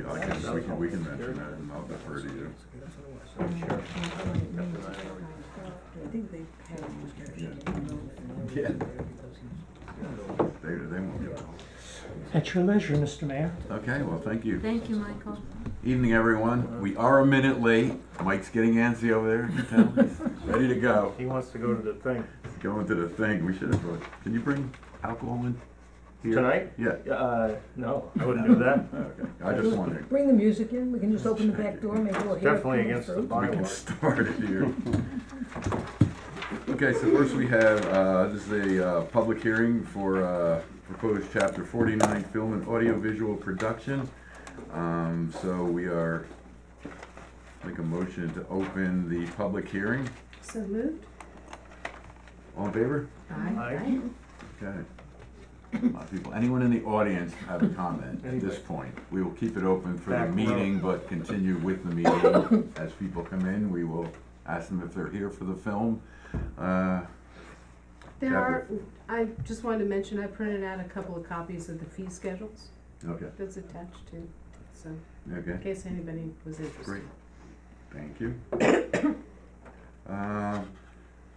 we can mention that, and I'll defer to you. Sure. I think they had a discussion. Yeah. They won't get it. At your leisure, Mr. Mayor. Okay, well, thank you. Thank you, Michael. Evening, everyone. We are a minute late. Mike's getting antsy over there. You can tell. He's ready to go. He wants to go to the thing. Going to the thing. We should have brought. Can you bring alcohol in here? Tonight? Yeah. No, I wouldn't do that. Okay. I just wondered. Bring the music in, we can just open the back door, maybe we'll hear it Definitely coming against the through. We can bylaws. start it here. Okay, so first we have, this is a public hearing for proposed Chapter 49 film and audiovisual production. So we are, make a motion to open the public hearing. So moved? All in favor? Aye. Okay. People, anyone in the audience have a comment at this point? We will keep it open for the Back row. meeting, but continue with the meeting. As people come in, we will ask them if they're here for the film. There are, I just wanted to mention, I printed out a couple of copies of the fee schedules Okay, that's attached to, so in okay, case anybody was interested. great. Thank you.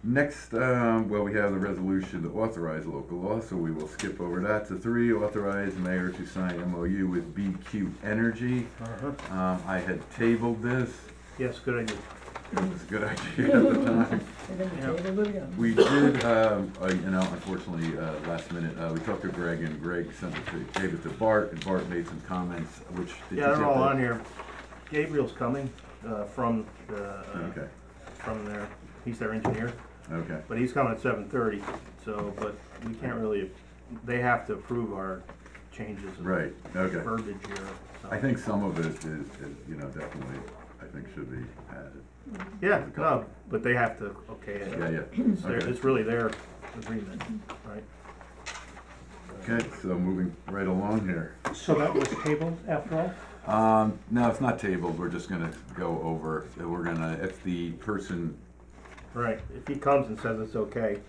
Next, well, we have the resolution to authorize local law, so we will skip over that. To 3, authorize mayor to sign MOU with BQ Energy. I had tabled this. Yes, good idea. It was a good idea at the time. And then Yeah. we table it again. We did, you know, unfortunately, last minute, we talked to Greg, and Greg sent it to, gave it to Bart, and Bart made some comments, which. did Yeah, you they're get all that? on here. Gabriel's coming from Okay, from there. He's their engineer, okay, but he's coming at 7:30. So, but we can't really. They have to approve our changes in right, okay. verbiage here. So. I think some of it is, you know, definitely, I think should be added. Yeah, no, but they have to. Okay. It. Yeah, yeah, It's, okay. it's really their agreement, right? Okay, so moving right along here. So that was tabled after all? No, it's not tabled, we're just gonna go over, we're gonna, if the person, Right. If he comes and says it's okay,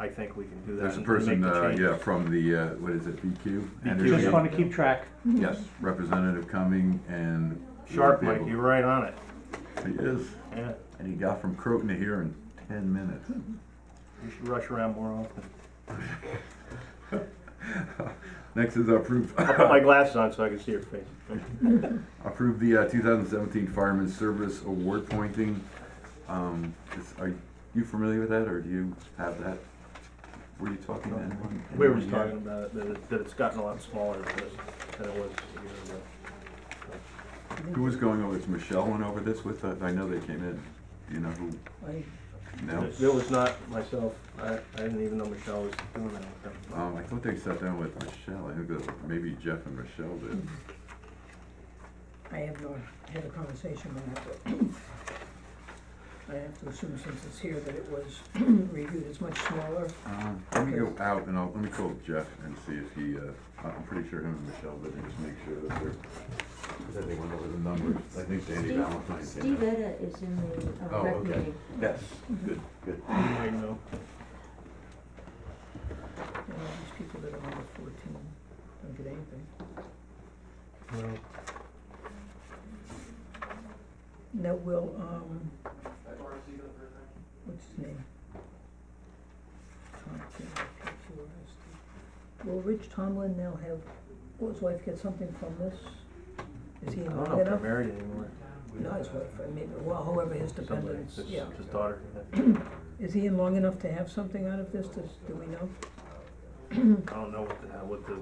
I think we can do that. there's a and person, make the changes. yeah, from the, what is it, BQ? Energy? Just want to keep track. Yes, representative coming and. Sharp, we'll be Mike. able- You're right on it. He is, Yeah. and he got from Croton to here in 10 minutes. You should rush around more often. Next is approve, I'll put my glasses on so I can see your face. approve the 2017 Fireman Service Award pointing. Are you familiar with that, or do you have that? Were you talking to anyone? We were just Anyone talking about it, that it's gotten a lot smaller than it was a year ago. yet? Who was going over this? Michelle went over this with, I know they came in. Do you know who? No? It was not myself. I didn't even know Michelle was doing that with them. I thought they sat down with Michelle. I think that maybe Jeff and Michelle did. I have not had a conversation with that, but I have to assume since it's here that it was reviewed as much smaller. Let me go out and let me call Jeff and see if he, I'm pretty sure him and Michelle did, and just make sure that that they went over the numbers. I think Danny Valentine came Steve out. Etta is in the Oh, rec okay. meeting. Yes, good, good. You might know. And all these people that are under 14 don't get anything. Well, Now will, what's his name? Will Rich Tomlin now have, will his wife get something from this? Is he I don't involved know if they're enough? married anymore. Not his wife, maybe, well, whoever his Somebody, dependents, his, yeah. his daughter. Is he in long enough to have something out of this, do we know? I don't know what the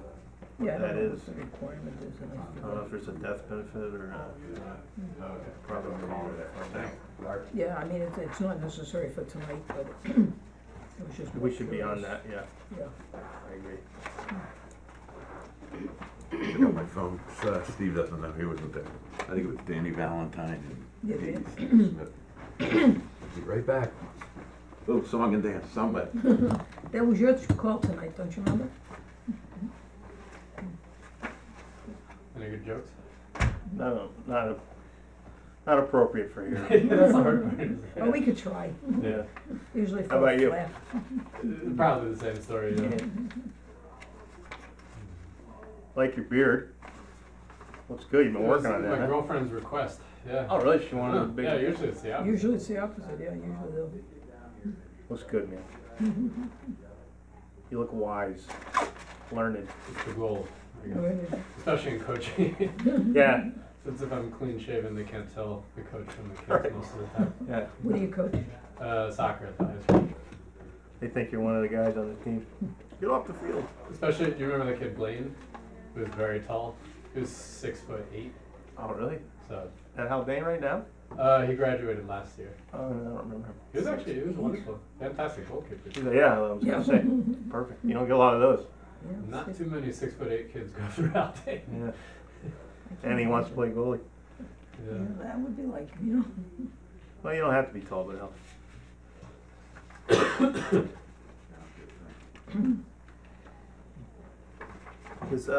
Yeah, I that don't know is. what the requirement is, and I don't know if there's a death benefit or probably. yeah, I mean, it's not necessary for tonight, but it was just. We should be on that, yeah, Yeah. I agree. I got my phone. Steve doesn't know, he wasn't there. I think it was Danny Valentine Yeah, and Dan. Katie Smith. Be right back. Oh, song and dance, somebody. That was your call tonight, don't you remember? Any good jokes? No, not appropriate for here. That's the hard part. Oh, we could try, Yeah. usually How fall about you? flat. Probably the same story, yeah. Like your beard. Looks good, you've been It was working on that, my huh? girlfirm's request, yeah. Oh, really? She wanted a big. Yeah, usually it's the opposite. Usually it's the opposite, yeah, usually they'll. Looks good, man. You look wise, learned. It's the goal, I guess. Really. Especially in coaching. Yeah, Since if I'm clean shaven, they can't tell the coach from the kids Right. most of the time. yeah. What do you coach? Soccer at the high school. They think you're one of the guys on the team. Get off the field. Especially, do you remember the kid Blaine? Who was very tall? He was 6'8", Oh, really? so That Haldane right now? he graduated last year. Oh, I don't remember. He was wonderful, fantastic goalkeeper. He's like, yeah, I was gonna say. Perfect. You don't get a lot of those. Yeah, Not six- too many 6'8" kids go through Haldane. Yeah. I can't And he wants to imagine. play goalie. Yeah, that would be like, you know. Well, you don't have to be tall, but it helps. Is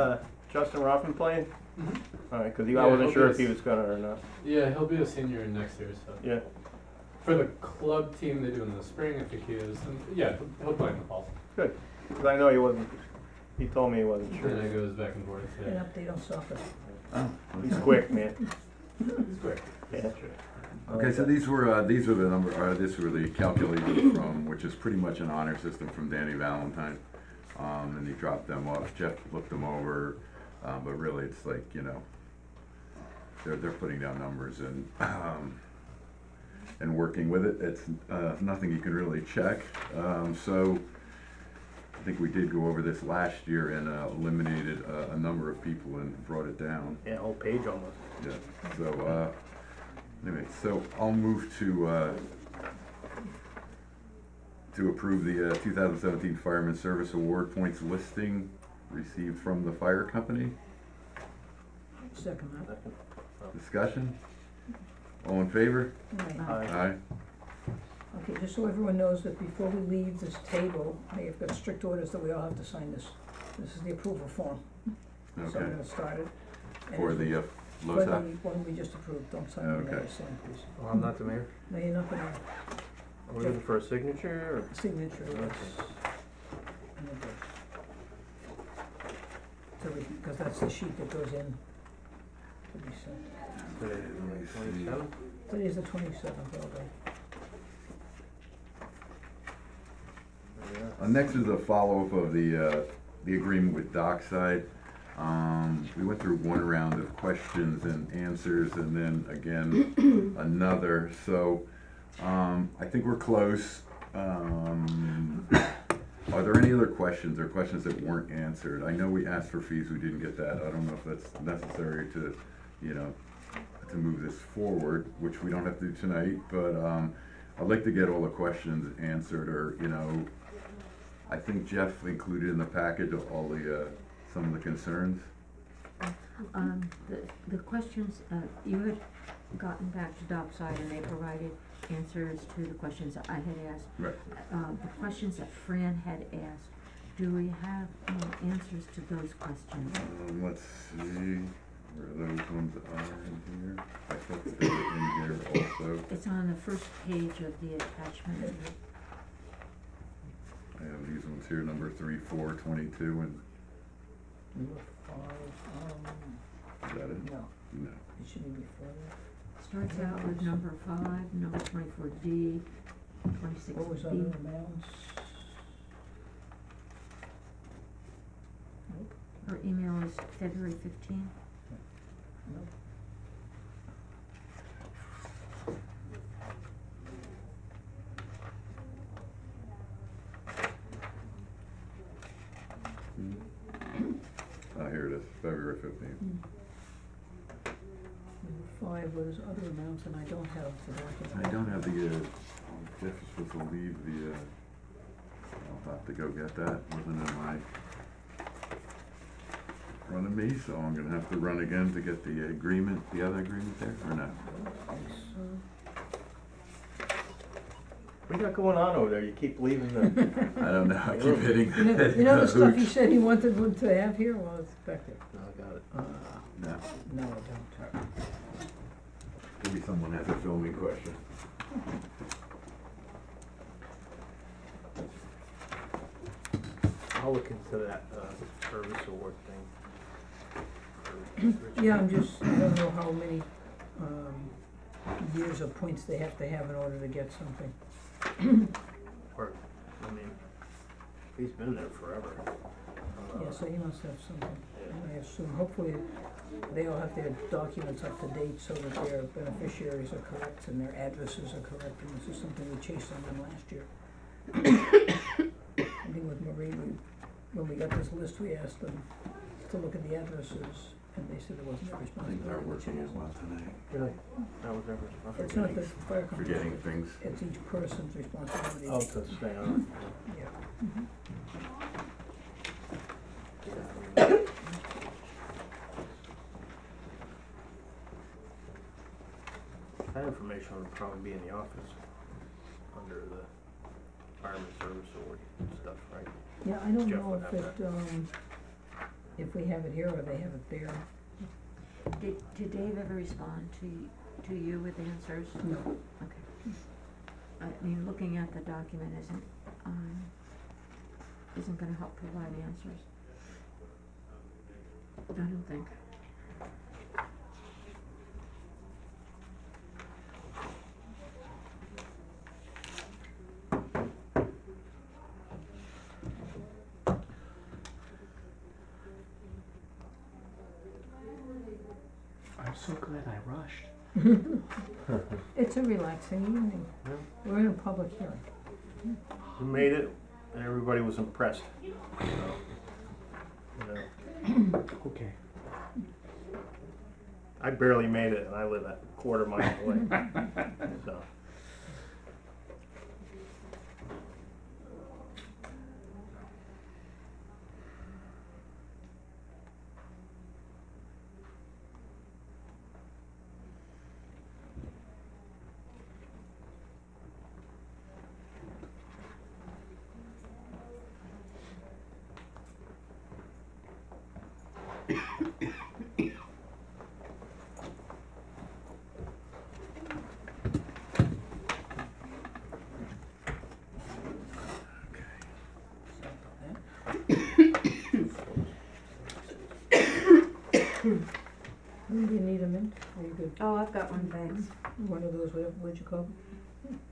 Justin Ruffin playing? Mhm. All right, because I Yeah, wasn't he'll sure be if he a- was gonna or not. Yeah, he'll be a senior next year, so. Yeah. For the club team they do in the spring, I think he is, and yeah, he'll play in the fall. Good. Because I know he wasn't. He told me he wasn't Then sure. it goes back and forth, An yeah. update on soccer. Oh, He's quick, man. He's quick. Yeah. Okay, so these were the number, this were the calculations from, which is pretty much an honor system from Danny Valentine. And he dropped them off, Jeff looked them over, but really it's like, you know, they're putting down numbers and working with it. It's, nothing you can really check. So I think we did go over this last year and, eliminated a number of people and brought it down. Yeah, whole page almost. Yeah, so, anyway, so I'll move to approve the 2017 Fireman Service Award points listing received from the fire company. Second that. Discussion? All in favor? Right. Aye. Aye. Okay, just so everyone knows that before we leave this table, I have got strict orders that we all have to sign this. This is the approval form. So I'm Okay, gonna start it. And for if- the for LoSAP? the one we just approved, don't sign the Okay. mayor sign, please. Well, I'm not the mayor. No, you're not gonna Are we looking for a signature signature, Okay. yes. And the date. So we, because that's the sheet that goes in to be sent. or? Let me see. 27? Today's the 27th, okay. Next is a follow-up of the agreement with Dockside. We went through one round of questions and answers and then again, another, so, I think we're close. Are there any other questions or questions that weren't answered? I know we asked for fees, we didn't get that. I don't know if that's necessary to, you know, to move this forward, which we don't have to do tonight, but, I'd like to get all the questions answered, or, you know, I think Jeff included in the package of all the, some of the concerns. The questions, you had gotten back to Dockside and they provided answers to the questions that I had asked. Right. The questions that Fran had asked, do we have answers to those questions? Let's see where those ones are in here. I thought they were in here also. It's on the first page of the attachment. I have these ones here, number 3, 4, 22, and Number 5, is that it? no, No. it should be before that. Starts out with number 5, number 24D, 26B. What was other amounts? Nope, Her email is February 15. nope. Ah, here it is, February 15th. Number 5 was other amounts, and I don't have the document. I don't have the, Jeff is supposed to leave the, I'll have to go get that, wasn't in my front of me, so I'm gonna have to run again to get the agreement, the other agreement there, or no? What do you got going on over there? You keep leaving the. I don't know, I keep hitting. You know the stuff he hooch. said he wanted to have here? Well, it's back there. No, I got it. No, No, I don't. maybe someone has a filming question. I'll look into that service award thing. Yeah, I don't know how many, years or points they have to have in order to get something. Or, I mean, he's been there forever. Yeah, so he must have something, and I assume, hopefully, they all have their documents up to date so that their beneficiaries are correct and their addresses are correct, and this is something we chased on them last year. I think with Marie, when we got this list, we asked them to look at the addresses, and they said it wasn't their I think they're responsibility to working change as well them. tonight. Really? That was ever responsible? It's not the fire company, Forgetting things. it's each person's responsibility. Oh, to stay on. Yeah. That information would probably be in the office, under the fireman service award stuff, right? Yeah, I don't Jeff know would if have it, if we have it here or they have it there. Did Dave ever respond to you with answers? No. Okay. I mean, looking at the document isn't gonna help provide answers. I don't think. I'm so glad I rushed. It's a relaxing evening. Yeah. We're in a public hearing. We made it, and everybody was impressed, so, you know. Okay. I barely made it, and I live a quarter mile away, so. Do you need a mint? Are you good? Oh, I've got one, thanks. One of those, what'd you call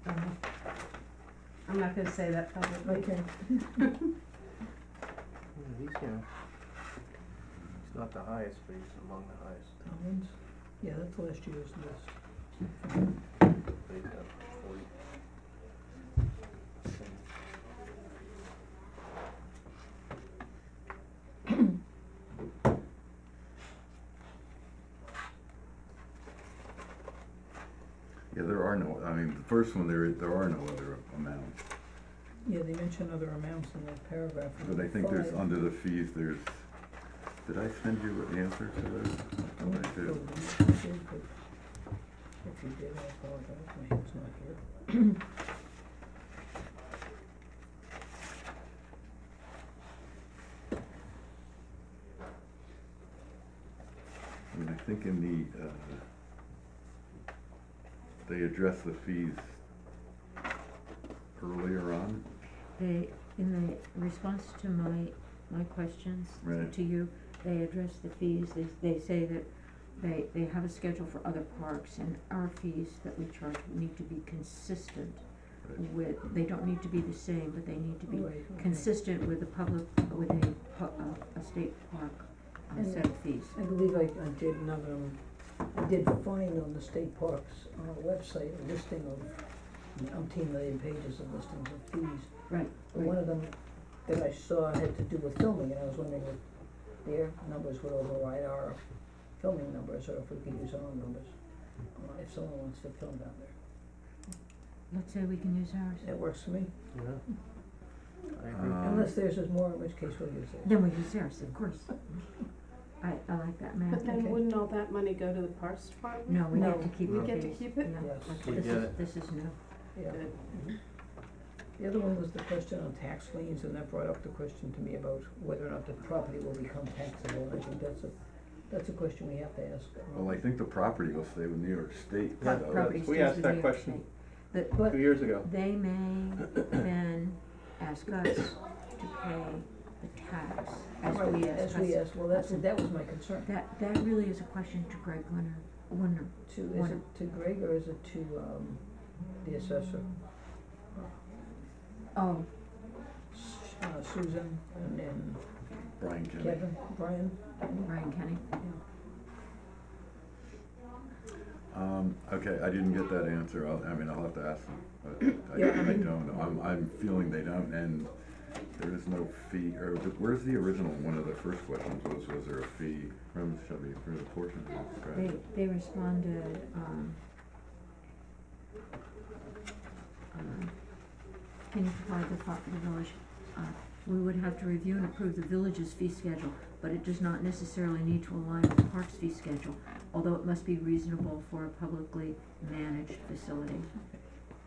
I'm not gonna say that them? publicly. Okay. Yeah, he's, you know, he's not the highest, but he's among the highest. Collins? Yeah, that's last year's list. But he's got 40. Yeah, there are no, I mean, the first one, there are no other amounts. Yeah, they mention other amounts in that paragraph. But I think there's, Five. under the fees, there's, did I send you an answer to those? Oh, I did. you did, but if you did, I apologize, my head's not here. I mean, I think in the, they address the fees earlier on. In the response to my questions Right. to you, they address the fees, they say that they have a schedule for other parks, and our fees that we charge need to be consistent Right. with, they don't need to be the same, but they need to be Right, okay. consistent with a state park And set of fees. I believe I did another, I did find on the state parks website a listing of umpteen million pages of listings of fees. Right, But one of them that I saw had to do with filming, and I was wondering if their numbers would override our filming numbers, or if we could use our own numbers, if someone wants to film down there. let's say we can use ours. That works for me, Yeah. I agree. unless theirs is more, in which case we'll use theirs. Then we use ours, of course. I like that math. But then Okay. wouldn't all that money go to the parks department? No, we No. get to keep We the get to fees. keep it? No, Yes. okay, We get it. this is new. Yeah. Good. The other one was the question on tax liens, and that brought up the question to me about whether or not the property will become taxable, and I think that's a question we have to ask. Well, I think the property will stay with New York State, Pro- so. property we stays asked with that New York question. State. But 2 years ago. They may then ask us to pay the tax, as Right, we asked. as we asked, well, that was my concern. That really is a question to Greg Winter. Is it to Greg or is it to, the assessor? Oh, Susan and then Brian Kenny. Kevin, Brian? Brian Kenny. Okay, I didn't get that answer, I'll have to ask them, but Yeah, I I mean- don't, I'm feeling they don't, and there is no fee, or where's the original, one of the first questions was there a fee from, shall be, for the portion of the scratch? They responded, can you provide the thought for the village? We would have to review and approve the village's fee schedule, but it does not necessarily need to align with the park's fee schedule, although it must be reasonable for a publicly managed facility.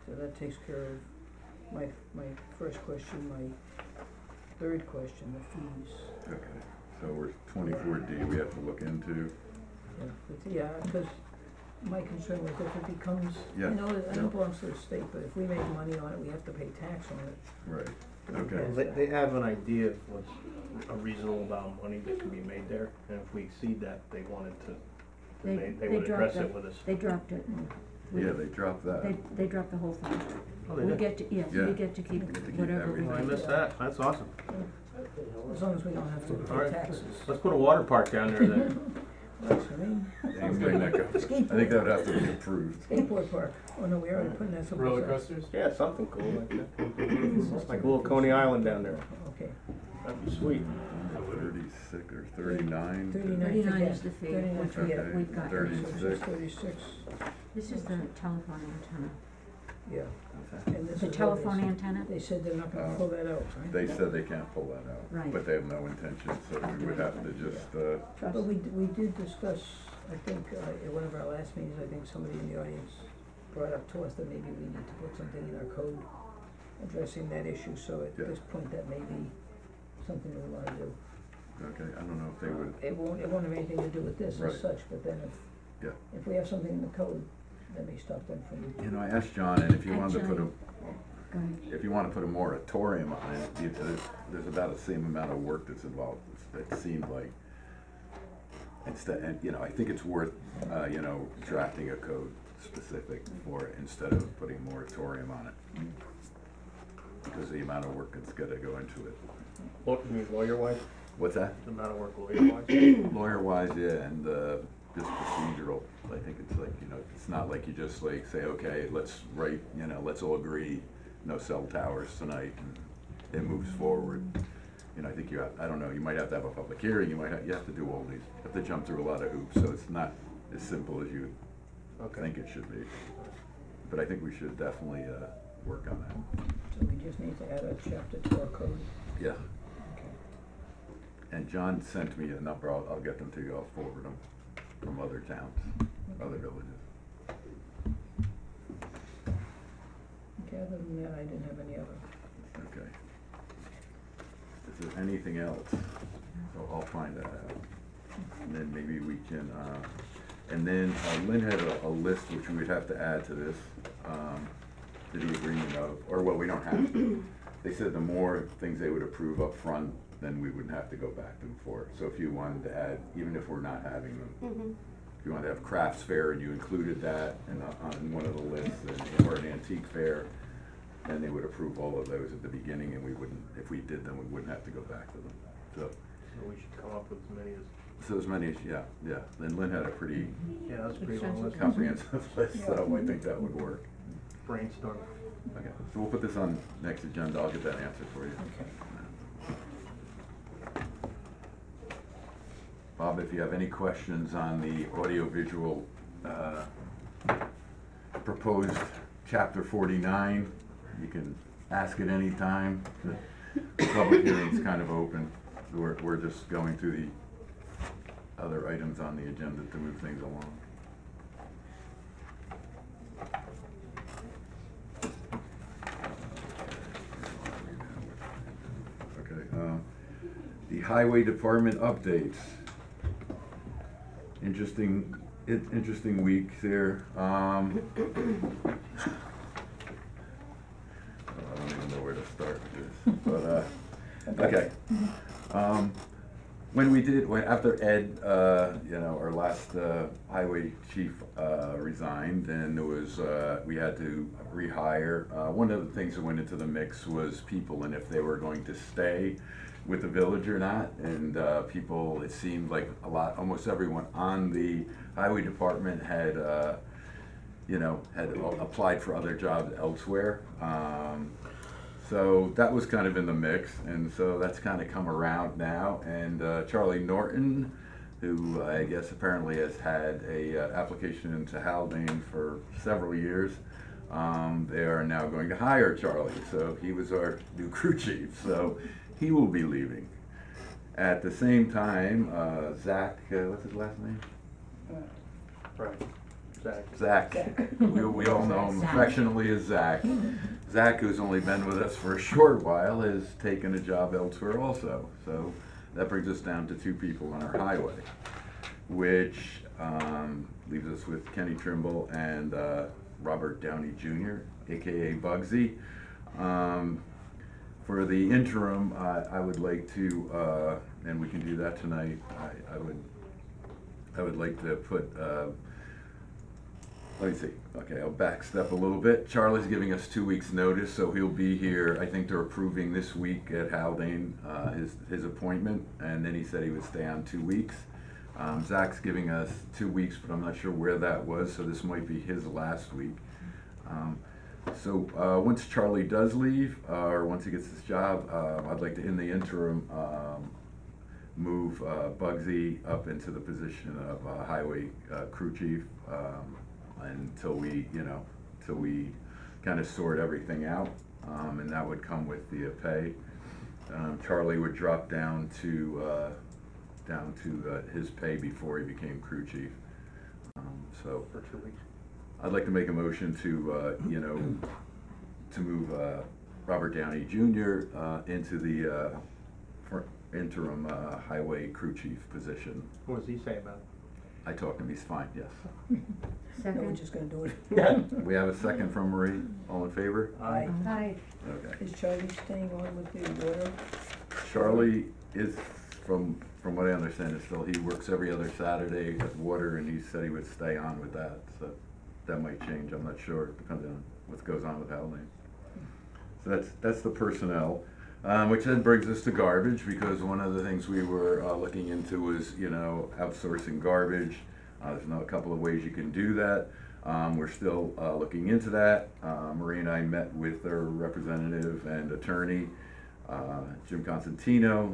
So that takes care of my first question, my third question, the fees. Okay, so we're 24D, we have to look into, Yeah, because my concern was if it becomes, Yeah, I know yeah. it belongs to the state, but if we make money on it, we have to pay tax on it. right, Well, okay, They have an idea of what's a reasonable amount of money that can be made there, and if we exceed that, they wanted to, they would address it with us. They dropped it. We- yeah, they dropped that. They dropped the whole thing. Oh, they We did? get to, yes, Yeah. we get to keep We get to keep whatever we everything. Oh, I get. missed that, that's awesome. As long as we don't have to pay Alright. taxes. Let's put a water park down there then. That's what I mean. Anything that goes, I think that would have to be approved. Skateboard park, oh no, we already putting that someplace Roller else. coasters? Yeah, something cool like that. Like a little Coney Island down there, Okay, that'd be sweet. 36 or 39? 39 39 forget. is the fee, 39 which forget. we've got. 36. 36, This is the telephone antenna. yeah, and this The is what telephone they antenna? said, they said they're not gonna pull that out, right? They said they can't pull that out, Right. but they have no intention, so we would have to just, Trust. But we did discuss, I think, at one of our last meetings, I think somebody in the audience brought up to us that maybe we need to put something in our code addressing that issue, so at Yeah. this point, that may be something we wanna do. okay, I don't know if they would, It won't have anything to do with this Right. as such, but then Yeah. if we have something in the code, that may stop them from, you know, I asked John, and if you wanted to put a, Go ahead. if you wanna put a moratorium on it, there's about the same amount of work that's involved, it seemed like. Instead, and, you know, I think it's worth, drafting a code specific for it instead of putting moratorium on it. Because the amount of work that's gotta go into it. What, you mean lawyer-wise, What's that? the amount of work lawyer-wise? Lawyer-wise, yeah, and, just procedural, I think it's like, it's not like you just like say, okay, let's write, let's all agree, no cell towers tonight, and it moves forward. I think I don't know, you might have to have a public hearing, you have to do all these, you have to jump through a lot of hoops, so it's not as simple as you Okay. think it should be. But I think we should definitely, work on that. so we just need to add a chapter to our code. Yeah, Okay. and John sent me a number, I'll get them to you, I'll forward them from other towns, other villages. Okay, other than that, I didn't have any other. Okay. Is there anything else? So I'll find that out. And then maybe we can, and then Lynn had a list which we would have to add to this, to the agreement of, or well, we don't have to. They said the more things they would approve up front, then we wouldn't have to go back to them for it. So if you wanted to add, even if we're not having them, if you wanted to have crafts fair and you included that on one of the lists, or an antique fair, then they would approve all of those at the beginning, and we wouldn't, if we did them, we wouldn't have to go back to them. So we should come up with as many as, So as many as, yeah, then Lynn had a pretty yeah, that's a pretty long list. comprehensive list, so I think that would work. Brainstorm. Okay, so we'll put this on next agenda, I'll get that answer for you. Okay. Bob, if you have any questions on the audiovisual, proposed chapter 49, you can ask at any time. The public hearing's kind of open. We're just going through the other items on the agenda to move things along. Okay, the highway department updates. Interesting week there. I don't even know where to start with this, but, okay. When we did, after Ed, our last highway chief resigned, and there was, we had to rehire. One of the things that went into the mix was people and if they were going to stay with the village or not. And people, it seemed like almost everyone on the highway department had applied for other jobs elsewhere. So that was kind of in the mix, and so that's kind of come around now. And Charlie Norton, who I guess apparently has had a application into Haldane for several years, they are now going to hire Charlie. So he was our new crew chief, so he will be leaving. At the same time, Zach, what's his last name? Right. Zach. We all know him affectionately as Zach. Zach, who's only been with us for a short while, has taken a job elsewhere also. So that brings us down to 2 people on our highway, which leaves us with Kenny Trimble and Robert Downey Jr., aka Bugsy. For the interim, I would like to, and we can do that tonight. I would like to put. Let me see. Okay, I'll backstep a little bit. Charlie's giving us 2 weeks' notice, so he'll be here. I think they're approving this week at Haldane his appointment, and then he said he would stay on 2 weeks. Zach's giving us 2 weeks, but I'm not sure where that was, so this might be his last week. So once Charlie does leave, or once he gets his job, I'd like to, in the interim, move Bugsy up into the position of highway crew chief. Until we kind of sort everything out, and that would come with the pay. Charlie would drop down to his pay before he became crew chief. So For 2 weeks. I'd like to make a motion to move Robert Downey Jr. Into the interim highway crew chief position. What does he say about it? I talked to him, he's fine, yes. No, we're Second, just gonna do it. We have a second from Marie, all in favor? Aye. Hi. Okay. Is Charlie staying on with the water? Charlie is, from what I understand, is still, he works every other Saturday at water, and he said he would stay on with that, so that might change, I'm not sure, depending on what goes on with Haldane. So that's the personnel. Which then brings us to garbage, because one of the things we were looking into was, outsourcing garbage. There's a couple of ways you can do that. We're still looking into that. Marie and I met with their representative and attorney, Jim Constantino,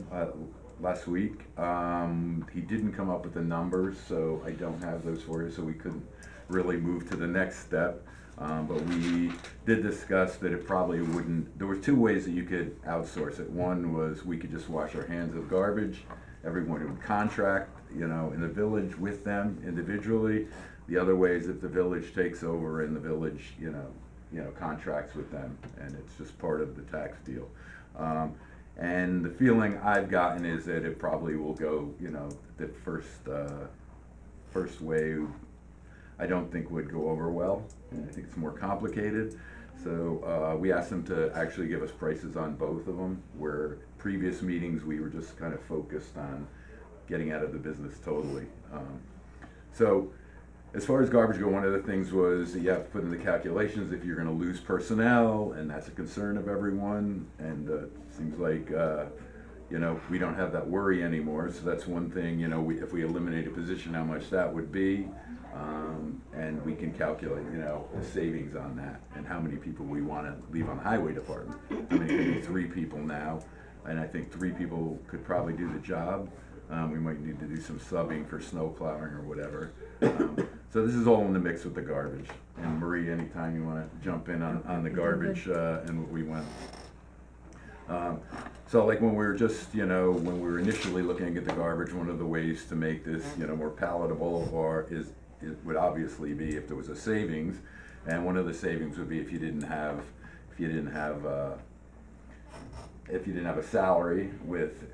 last week. He didn't come up with the numbers, so I don't have those for you, so we couldn't really move to the next step. But we did discuss that it probably wouldn't, there were 2 ways that you could outsource it. One was we could just wash our hands of garbage. Everyone would contract, in the village with them individually. The other way is if the village takes over and the village, contracts with them, and it's just part of the tax deal. And the feeling I've gotten is that it probably will go, the first way I don't think would go over well. I think it's more complicated. So we asked them to actually give us prices on both of them, where previous meetings we were just kind of focused on getting out of the business totally. So as far as garbage go, one of the things was you have to put in the calculations if you're going to lose personnel, and that's a concern of everyone. And it seems like we don't have that worry anymore. So that's one thing. If we eliminate a position, how much that would be. And we can calculate, the savings on that and how many people we want to leave on the highway department. I mean, it could be 3 people now, and I think 3 people could probably do the job. We might need to do some subbing for snow plowing or whatever. So this is all in the mix with the garbage. And Marie, anytime you want to jump in on the garbage and what we went. So like when we were just, when we were initially looking at the garbage, one of the ways to make this, more palatable it would obviously be if there was a savings, and one of the savings would be if you didn't have a salary with,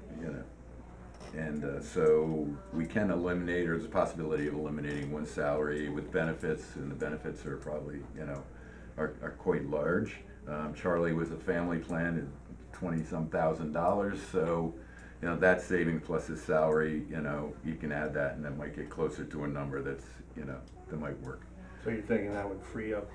and so we can eliminate, or there's a possibility of eliminating one salary with benefits, and the benefits are probably, are quite large. Charlie was a family plan at $20-some thousand, so you know, that saving plus his salary, you know, you can add that and that might get closer to a number that's, you know, that might work. So you're thinking that would free up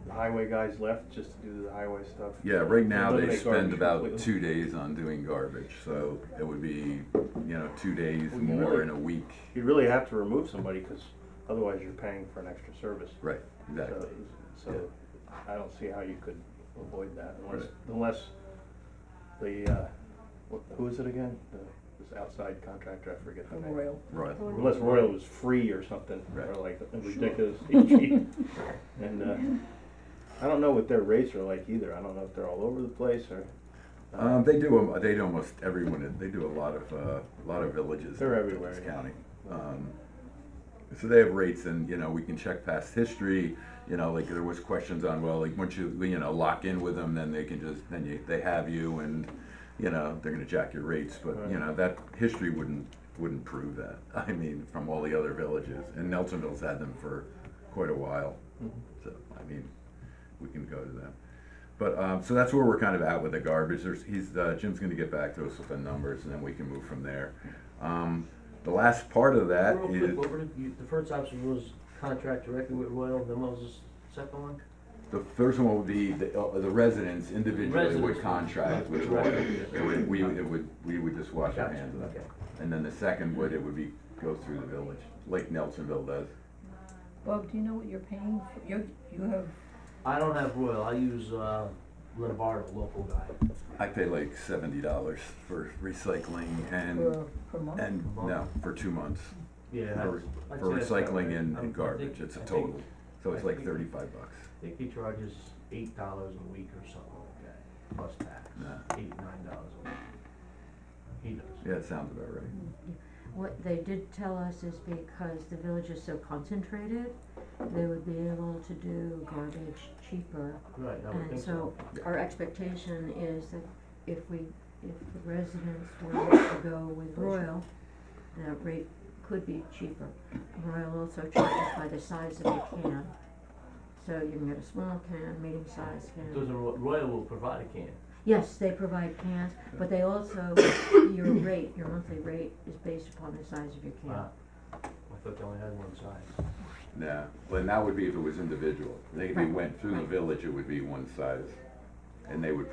the highway guys left just to do the highway stuff? Yeah, right now they Eliminate spend garbage about completely? 2 days on doing garbage, so it would be, you know, 2 days Well, you more really- in a week. You really have to remove somebody, cause otherwise you're paying for an extra service. Right, exactly. So I don't see how you could avoid that unless the, who is it again? This outside contractor, I forget the name. Royal. Right. Unless Royal was free or something, or Right. like ridiculously cheap. And, I don't know what their rates are like either. I don't know if they're all over the place or. They do almost everyone, they do a lot of villages. They're in everywhere, this yeah. county. So they have rates and, you know, we can check past history, you know, like there was questions on, well, like once you know, lock in with them, then they can just, they have you and, you know, they're gonna jack your rates, but, you know, that history wouldn't prove that. I mean, from all the other villages, and Nelsonville's had them for quite a while, so, I mean, we can go to them. But, so that's where we're kind of at with the garbage. Jim's gonna get back to us with the numbers, and then we can move from there. The last part of that Real quick, is, what were the first option was contract directly with Royal, then what was the second one? the first one would be the residents individually would Residents. contract with Right. Royal. We would just wash our Gotcha, hands of that. okay. And then the second it would be, go through the village, like Nelsonville does. Bob, do you know what you're paying for, you have, I don't have Royal, I use, Lombardo, local guy. I pay like $70 for recycling per month? and, no, for 2 months. Yeah, For I'd for say that's about recycling right. and I garbage, think- it's a I think- total, so it's I like think- $35. I think he charges $8 a week or something like that, plus tax, Nah. $8-9 a week. He does. Yeah, it sounds about right. What they did tell us is because the village is so concentrated, they would be able to do garbage cheaper. Right, I would And think so so. our expectation is that if the residents were to go with Royal, the rate could be cheaper. Royal also charges by the size of the can. So you can get a small can, medium-sized can. Doesn't Royal will provide a can. Yes, they provide cans, but they also, your monthly rate is based upon the size of your can. Wow. I thought they only had one size. Yeah, well, and that would be if it was individual. If we went through the village, it would be one size. And they would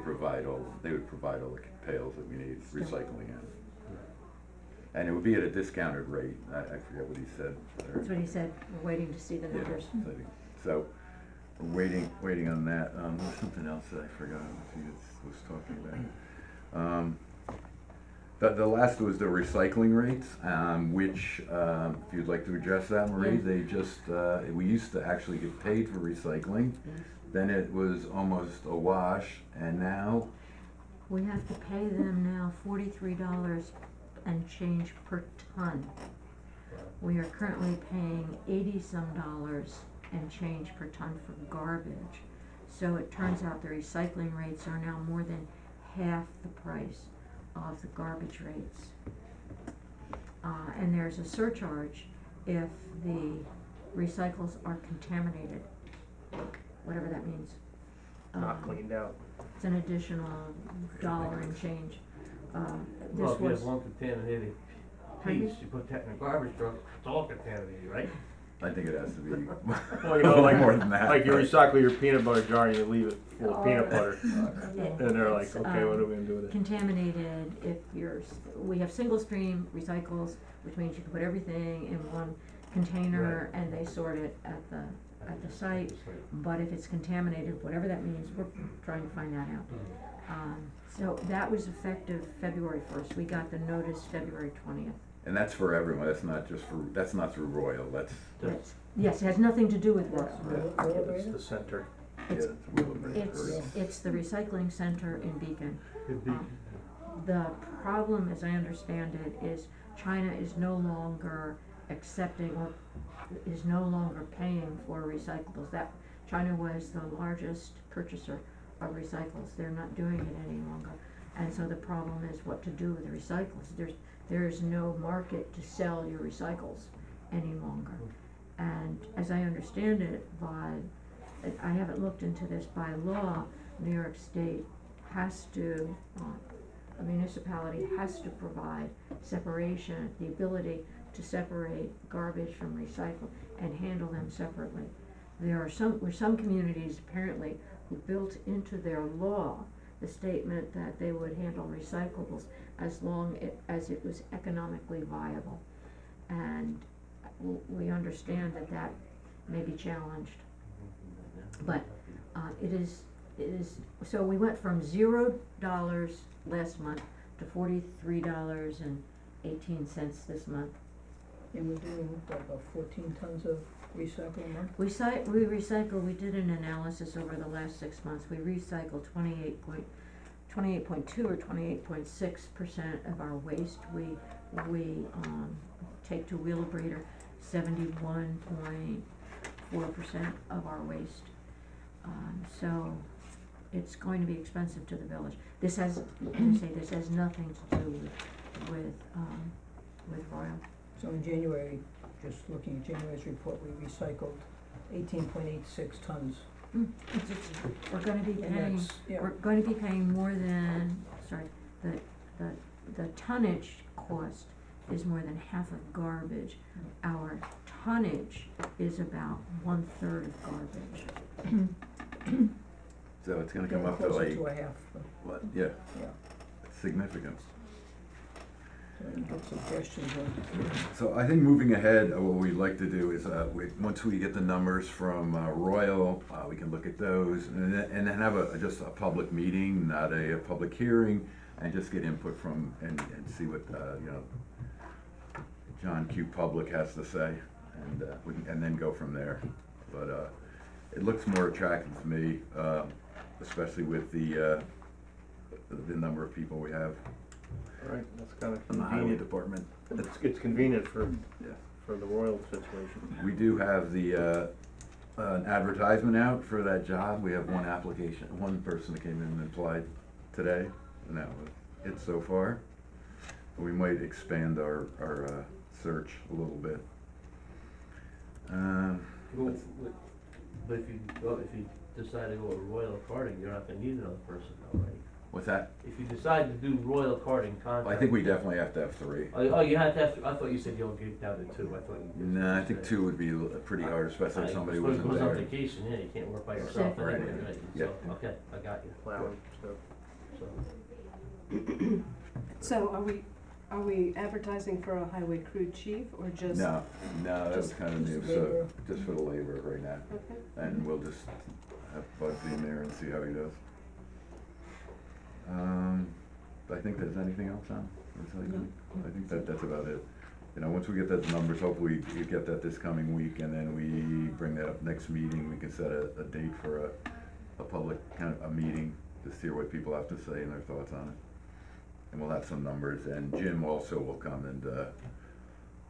provide all the pails that we need, recycling in. And it would be at a discounted rate. I forget what he said there. That's what he said, we're waiting to see the Yeah, numbers. so, we're waiting on that. There's something else that I forgot what he was talking about. The last was the recycling rates, which, if you'd like to address that, Marie, Yeah. they just, we used to actually get paid for recycling. Then it was almost a wash, and now, We have to pay them now $43 and change per ton. We are currently paying $80-some and change per ton for garbage. So it turns out the recycling rates are now more than half the price of the garbage rates. And there's a surcharge if the recycles are contaminated, whatever that means. Not cleaned out. It's an additional $1 and change. Well, This if you was, have one contaminated Pardon me? piece, you put that in a garbage truck, it's all contaminated, right? I think it has to be Well, you know, like, more than that. like you but- recycle your peanut butter jar and you leave it full of peanut butter. it- And they're like, it's, okay, what are we gonna do with it? contaminated, we have single stream recycles, which means you can put everything in one container and they sort it at the site. But if it's contaminated, whatever that means, we're trying to find that out. So that was effective February 1st. We got the notice February 20th. And that's for everyone, that's not through Royal, Yes, it has nothing to do with Royal. It's the center. It's, Royal. it's the recycling center in Beacon. The problem, as I understand it, is China is no longer accepting or is no longer paying for recyclables. That, China was the largest purchaser of recyclables. They're not doing it any longer. And so the problem is what to do with the recyclables. There's no market to sell your recycles any longer. And as I understand it, I haven't looked into this, by law, New York State has to a municipality has to provide separation, the ability to separate garbage from recycle and handle them separately. There are some communities apparently who built into their law the statement that they would handle recyclables as long as it was economically viable. And we understand that that may be challenged. But it is, so we went from $0 last month to $43.18 this month. And we're doing, what, about 14 tons of recycle a month? We recycle, we did an analysis over the last 6 months, we recycle 28.2 or 28.6% of our waste. We take to Wheelabrator 71.4% of our waste. So it's going to be expensive to the village. This has, this has nothing to do with Royal. So in January, just looking at January's report, we recycled 18.86 tons. We're gonna be And paying, that's, yeah, we're going to be paying more than, the tonnage cost is more than half of garbage. Our tonnage is about 1/3 of garbage. So it's gonna come getting up to closer like, to a half, what, yeah, yeah. it's significant. So any good suggestions on? So I think moving ahead, what we'd like to do is, once we get the numbers from Royal, we can look at those and then have just a public meeting, not a public hearing, and just get input from, and see what, John Q. Public has to say, and then go from there. But it looks more attractive to me, especially with the number of people we have Right, that's kind of in the highway convenient. department. It's convenient for Yeah. the Royal situation. We do have the, an advertisement out for that job. We have one application, one person that came in and applied today, and that was it so far. We might expand our search a little bit. But if you decide to go with Royal Carding, you're not gonna need another person though, right? What's that? If you decide to do Royal Carding contract. I think we definitely have to have 3. Oh, you have to have, I thought you said you'll get down to 2, I thought you. No, I think 2 would be pretty hard, especially if somebody wasn't Goes on there. vacation, yeah, you can't work by yourself Right. anyway, right? Yeah. So, okay, I got you. Plowing stuff. So, So are we advertising for a highway crew chief or just? No, that was kind of new, just so labor. just for the labor right now. Okay. And we'll just have Bugsy in there and see how he does. I think there's anything else on recycling? I think that's about it. Once we get those numbers, hopefully we get that this coming week, and then we bring that up next meeting. We can set a date for a public, kind of a meeting, to hear what people have to say and their thoughts on it. And we'll have some numbers, and Jim also will come, and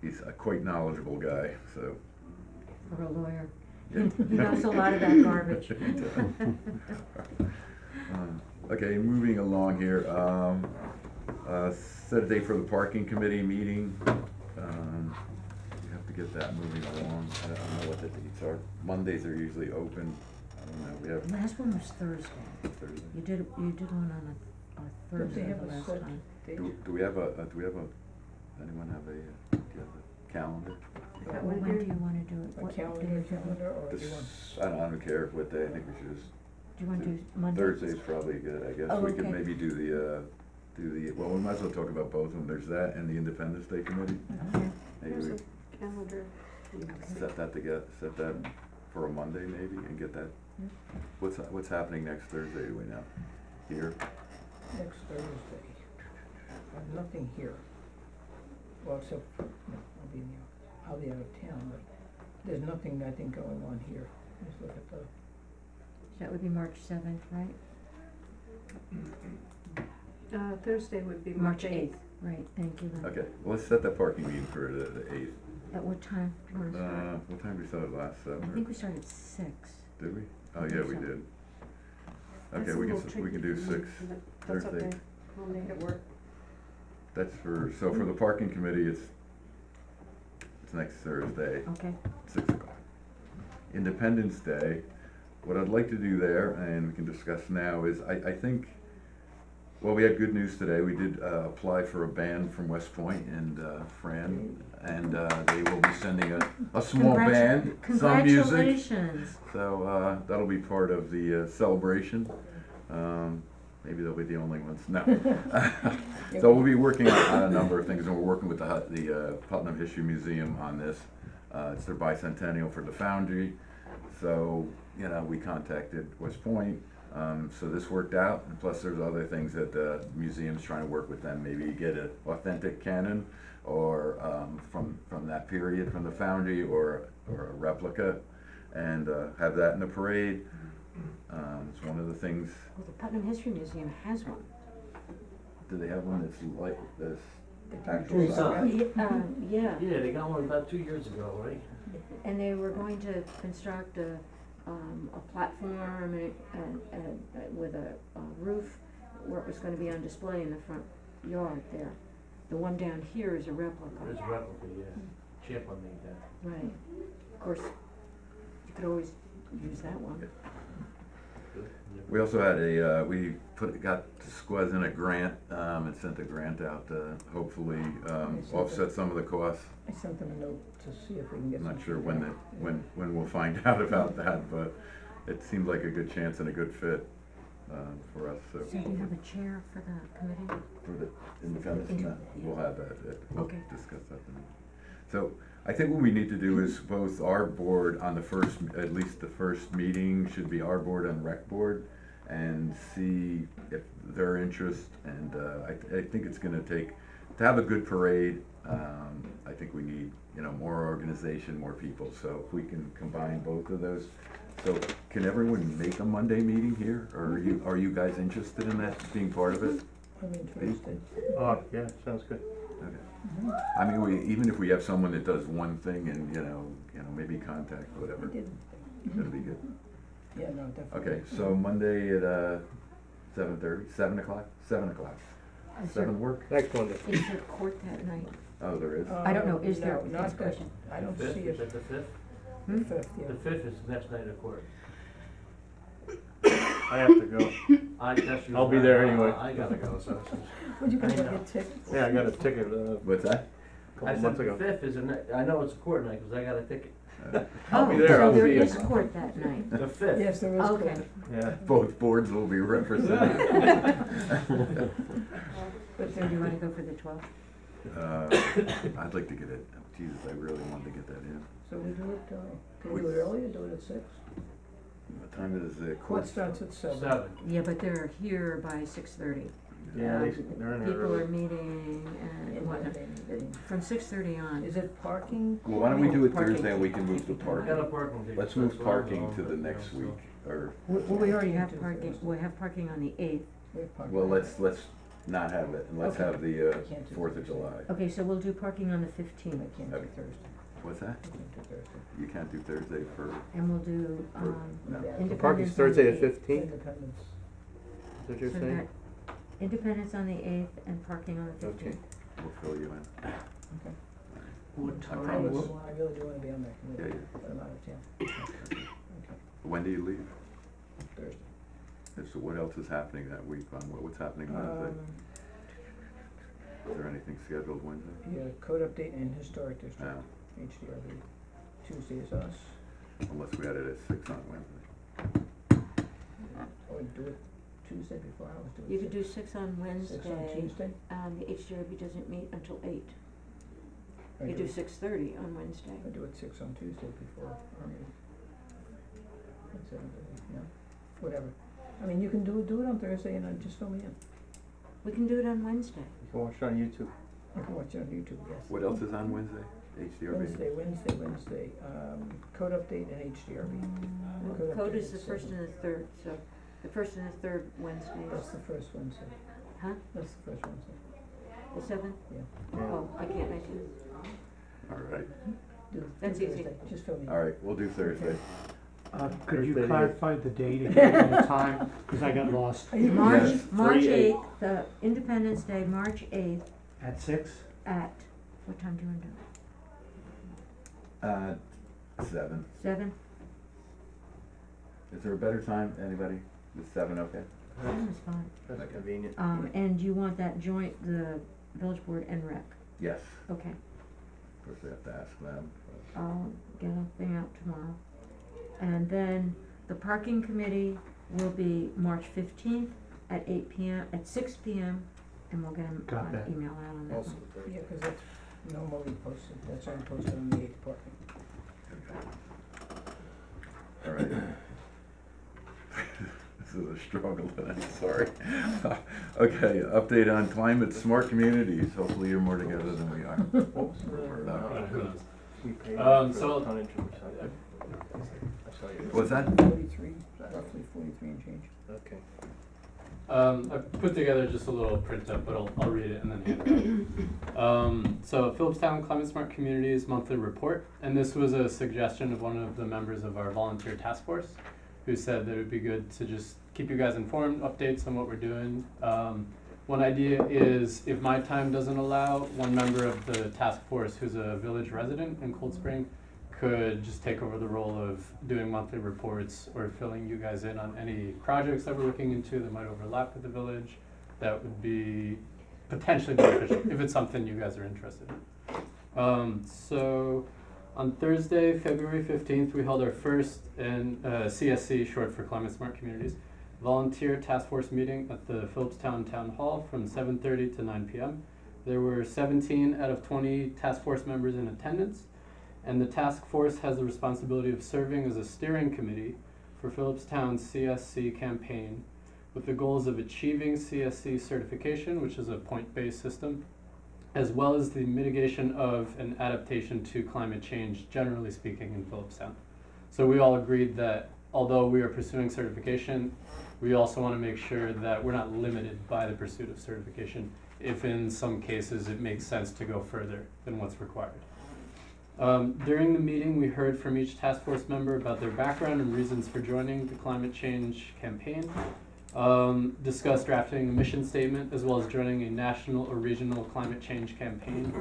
he's a quite knowledgeable guy, so. For a lawyer. Yeah. He knows a lot about garbage. Okay, moving along here, set a date for the parking committee meeting. We have to get that moving along. I don't know what the dates are. Mondays are usually open. I don't know, we have Last one was Thursday. Thursday. You did one on a Don't they Thursday have the a last set time. date? Do we have anyone have do you have a calendar? Got Well, one when do here? you wanna do it? A What calendar, day of the week? calendar, or do you want? I don't care what day. I think we should just, Do you wanna do Monday? Thursday's probably good, I guess. Oh, We could okay. maybe do the, well, we might as well talk about both of them. There's that and the Independence Day Committee. Okay. Maybe Here's we a calendar. set that for a Monday maybe, and get that. What's happening next Thursday, do we know? Here? Next Thursday. Nothing here. Well, except, I'll be out of town, but there's nothing, I think, going on here. Let's look at the, So that would be March 7th, right? Thursday would be March 8th. Right, thank you then. Okay, well, let's set that parking meeting for the 8th. At what time do you wanna start? What time did we start last, I 7 or, think we started at 6. did we? Oh, I yeah, think we so. did. That's Okay, a we little can do tricky for me, 6. but that's Thursday. okay. I'll make it work. That's for the parking committee, it's next Thursday, Okay, 6 o'clock. Independence Day, what I'd like to do there, and we can discuss now, is I think Well, we had good news today. We did apply for a band from West Point and Fran, and they will be sending a small band, some music. Congratulations. So that'll be part of the celebration. Maybe they'll be the only ones. No. So we'll be working on a number of things, and we're working with the Putnam History Museum on this. It's their bicentennial for the Foundry. So, you know, we contacted West Point. So this worked out, and plus there's other things that the museum's trying to work with them, maybe get an authentic canon or from that period, from the Foundry, or a replica, and have that in the parade. It's one of the things. Well, the Putnam History Museum has one. Do they have one that's like this Actual actual size. size? Yeah, Yeah, they got one about 2 years ago, right? and they were going to construct a platform and with a roof where it was gonna be on display in the front yard there. The one down here is a replica. There's a replica, yeah. Champlin made that. Right. Of course, you could always use that one. Good. We also had got Squazen a grant, and sent a grant out to hopefully offset some of the costs. I sent them a note to see if we can get I'm some. not sure feedback. when we'll find out about that, but it seemed like a good chance and a good fit for us, so. So do you have a chair for the committee? For the independence, no, we'll have that, we'll Okay. discuss that then. So, I think what we need to do is both our board on the first, at least the first meeting should be our board and rec board, and see if their interest, and I think it's gonna take, to have a good parade, I think we need, you know, more organization, more people, so if we can combine both of those. So, can everyone make a Monday meeting here, or are you guys interested in that, being part of it? I'm interested. Yeah, sounds good. Okay. I mean, even if we have someone that does one thing and, you know, maybe contact, I whatever, did. that'll be good. Yeah, no, definitely. Okay, so Monday at 7:30, 7 o'clock, 7 o'clock. Is there, 7 work? Next Monday. is there court that night? Oh, there is? I don't know, is there? No, That's not a that, question. I don't The see fifth, is it, that the fifth? the fifth, yeah. The fifth is the next night of court. I have to go. I'll be there anyway. I gotta go, so. Would you I guys know. get tickets? Yeah, I got a ticket What's that? a I couple said months the ago. fifth is a night, I know it's a court night, cause I got a ticket. I'll be Oh, there, I'll so there see you. is court that night. The fifth. Yes, there is. Okay. court. Yeah. Both boards will be represented. But So they're do you wanna go for the 12th? I'd like to get it, Jesus, I really wanted to get that in. So we do it, can we do it earlier, do it at 6? What time is the Court court? starts at 7. 7. Yeah, but they're here by 6:30. Yeah, they're in here People are early. meeting and whatnot. From 6:30 on. Is it parking? Well, why don't we do it Parking. Thursday and we can move the I got a parking? parking ticket. Let's so move that's what I'm parking going to the with, next you know, week, or, Well, we already have Do parking, Thursday. we have parking on the 8th. We have parking. well, let's not have it, and let's Okay. have the I can't do 4th of Thursday. July. Okay, so we'll do parking on the I 15th, can't do Okay. Thursday, What's that? I can't do Thursday. You can't do Thursday for, and we'll do, no. Independence The parking's on Thursday the the 8th. 15th, is Independence. that what you're So saying? that Independence on the 8th and parking on the 15th. we'll fill you in. Okay. What I I promise. really I really do wanna be on that Yeah, committee, yeah. but I'm out of town. Okay, When do you leave? Thursday. So what else is happening that week, what's happening Wednesday? Is there anything scheduled Wednesday? Yeah, code update in historic district, No, HDRB. Tuesday is us, unless we had it at 6 on Wednesday. or do it Tuesday before hours, do it. You could do 6 on 6 on Wednesday, Tuesday? the HDRB doesn't meet until 8. Or You do it- 6:30 on Wednesday. I do it 6 on Tuesday before our meeting. At 7:30, yeah, whatever. I mean, you can do it on Thursday and just fill me in. We can do it on Wednesday. You can watch it on YouTube. I can watch it on YouTube, yes. What else is on Wednesday? HDRB? Wednesday, code update and HDRB. Code Code update is the at 1st 7. and the 3rd, so the 1st and the 3rd Wednesdays. That's the first Wednesday, Huh? that's the first Wednesday, The 7th? yeah. Yeah. Oh, I can't make it. All right, Do That's easy. Thursday, just fill me in. all right, we'll do Thursday. Could you Thursday. clarify the date again and the time, because I got lost, Are you March, Yes. March 3/8. 8th, the Independence Day, March 8th at 6? at, what time do you want to do? 7. it? 7? Is there a better time, anybody? Is 7 okay? That's fine. That's convenient. And you want that joint, the village board and rec? Yes, Okay, of course we have to ask them. I'll get a thing out tomorrow. And then the parking committee will be March 15th at 6 PM, and we'll get an Got that. email out on that Also, one. Yeah, 'cause that's normally posted, that's only posted on the 8th parking. All right. This is a struggle tonight, sorry. Okay, update on climate smart communities. Hopefully you're more together than we are. What was the Who knows? we paid Um, for so- the tonnage or something? I saw you. What's that? 43, roughly 43 and change. Okay. I put together just a little print up, but I'll read it and then hand it out. So Phillipstown Climate Smart Communities monthly report, and this was a suggestion of one of the members of our volunteer task force, who said that it would be good to just keep you guys informed, updates on what we're doing. One idea is, if my time doesn't allow, one member of the task force who's a village resident in Cold Spring could just take over the role of doing monthly reports or filling you guys in on any projects that we're looking into that might overlap with the village. That would be potentially beneficial if it's something you guys are interested in. So on Thursday, February 15th, we held our first CSC, short for Climate Smart Communities, volunteer task force meeting at the Phillipstown Town Hall from 7:30 to 9 p.m. There were 17 out of 20 task force members in attendance, and the task force has the responsibility of serving as a steering committee for Phillipstown's CSC campaign, with the goals of achieving CSC certification, which is a point-based system, as well as the mitigation of and adaptation to climate change, generally speaking, in Phillipstown. So we all agreed that although we are pursuing certification, we also want to make sure that we're not limited by the pursuit of certification, if in some cases it makes sense to go further than what's required. During the meeting, we heard from each task force member about their background and reasons for joining the climate change campaign, discussed drafting a mission statement, as well as joining a national or regional climate change campaign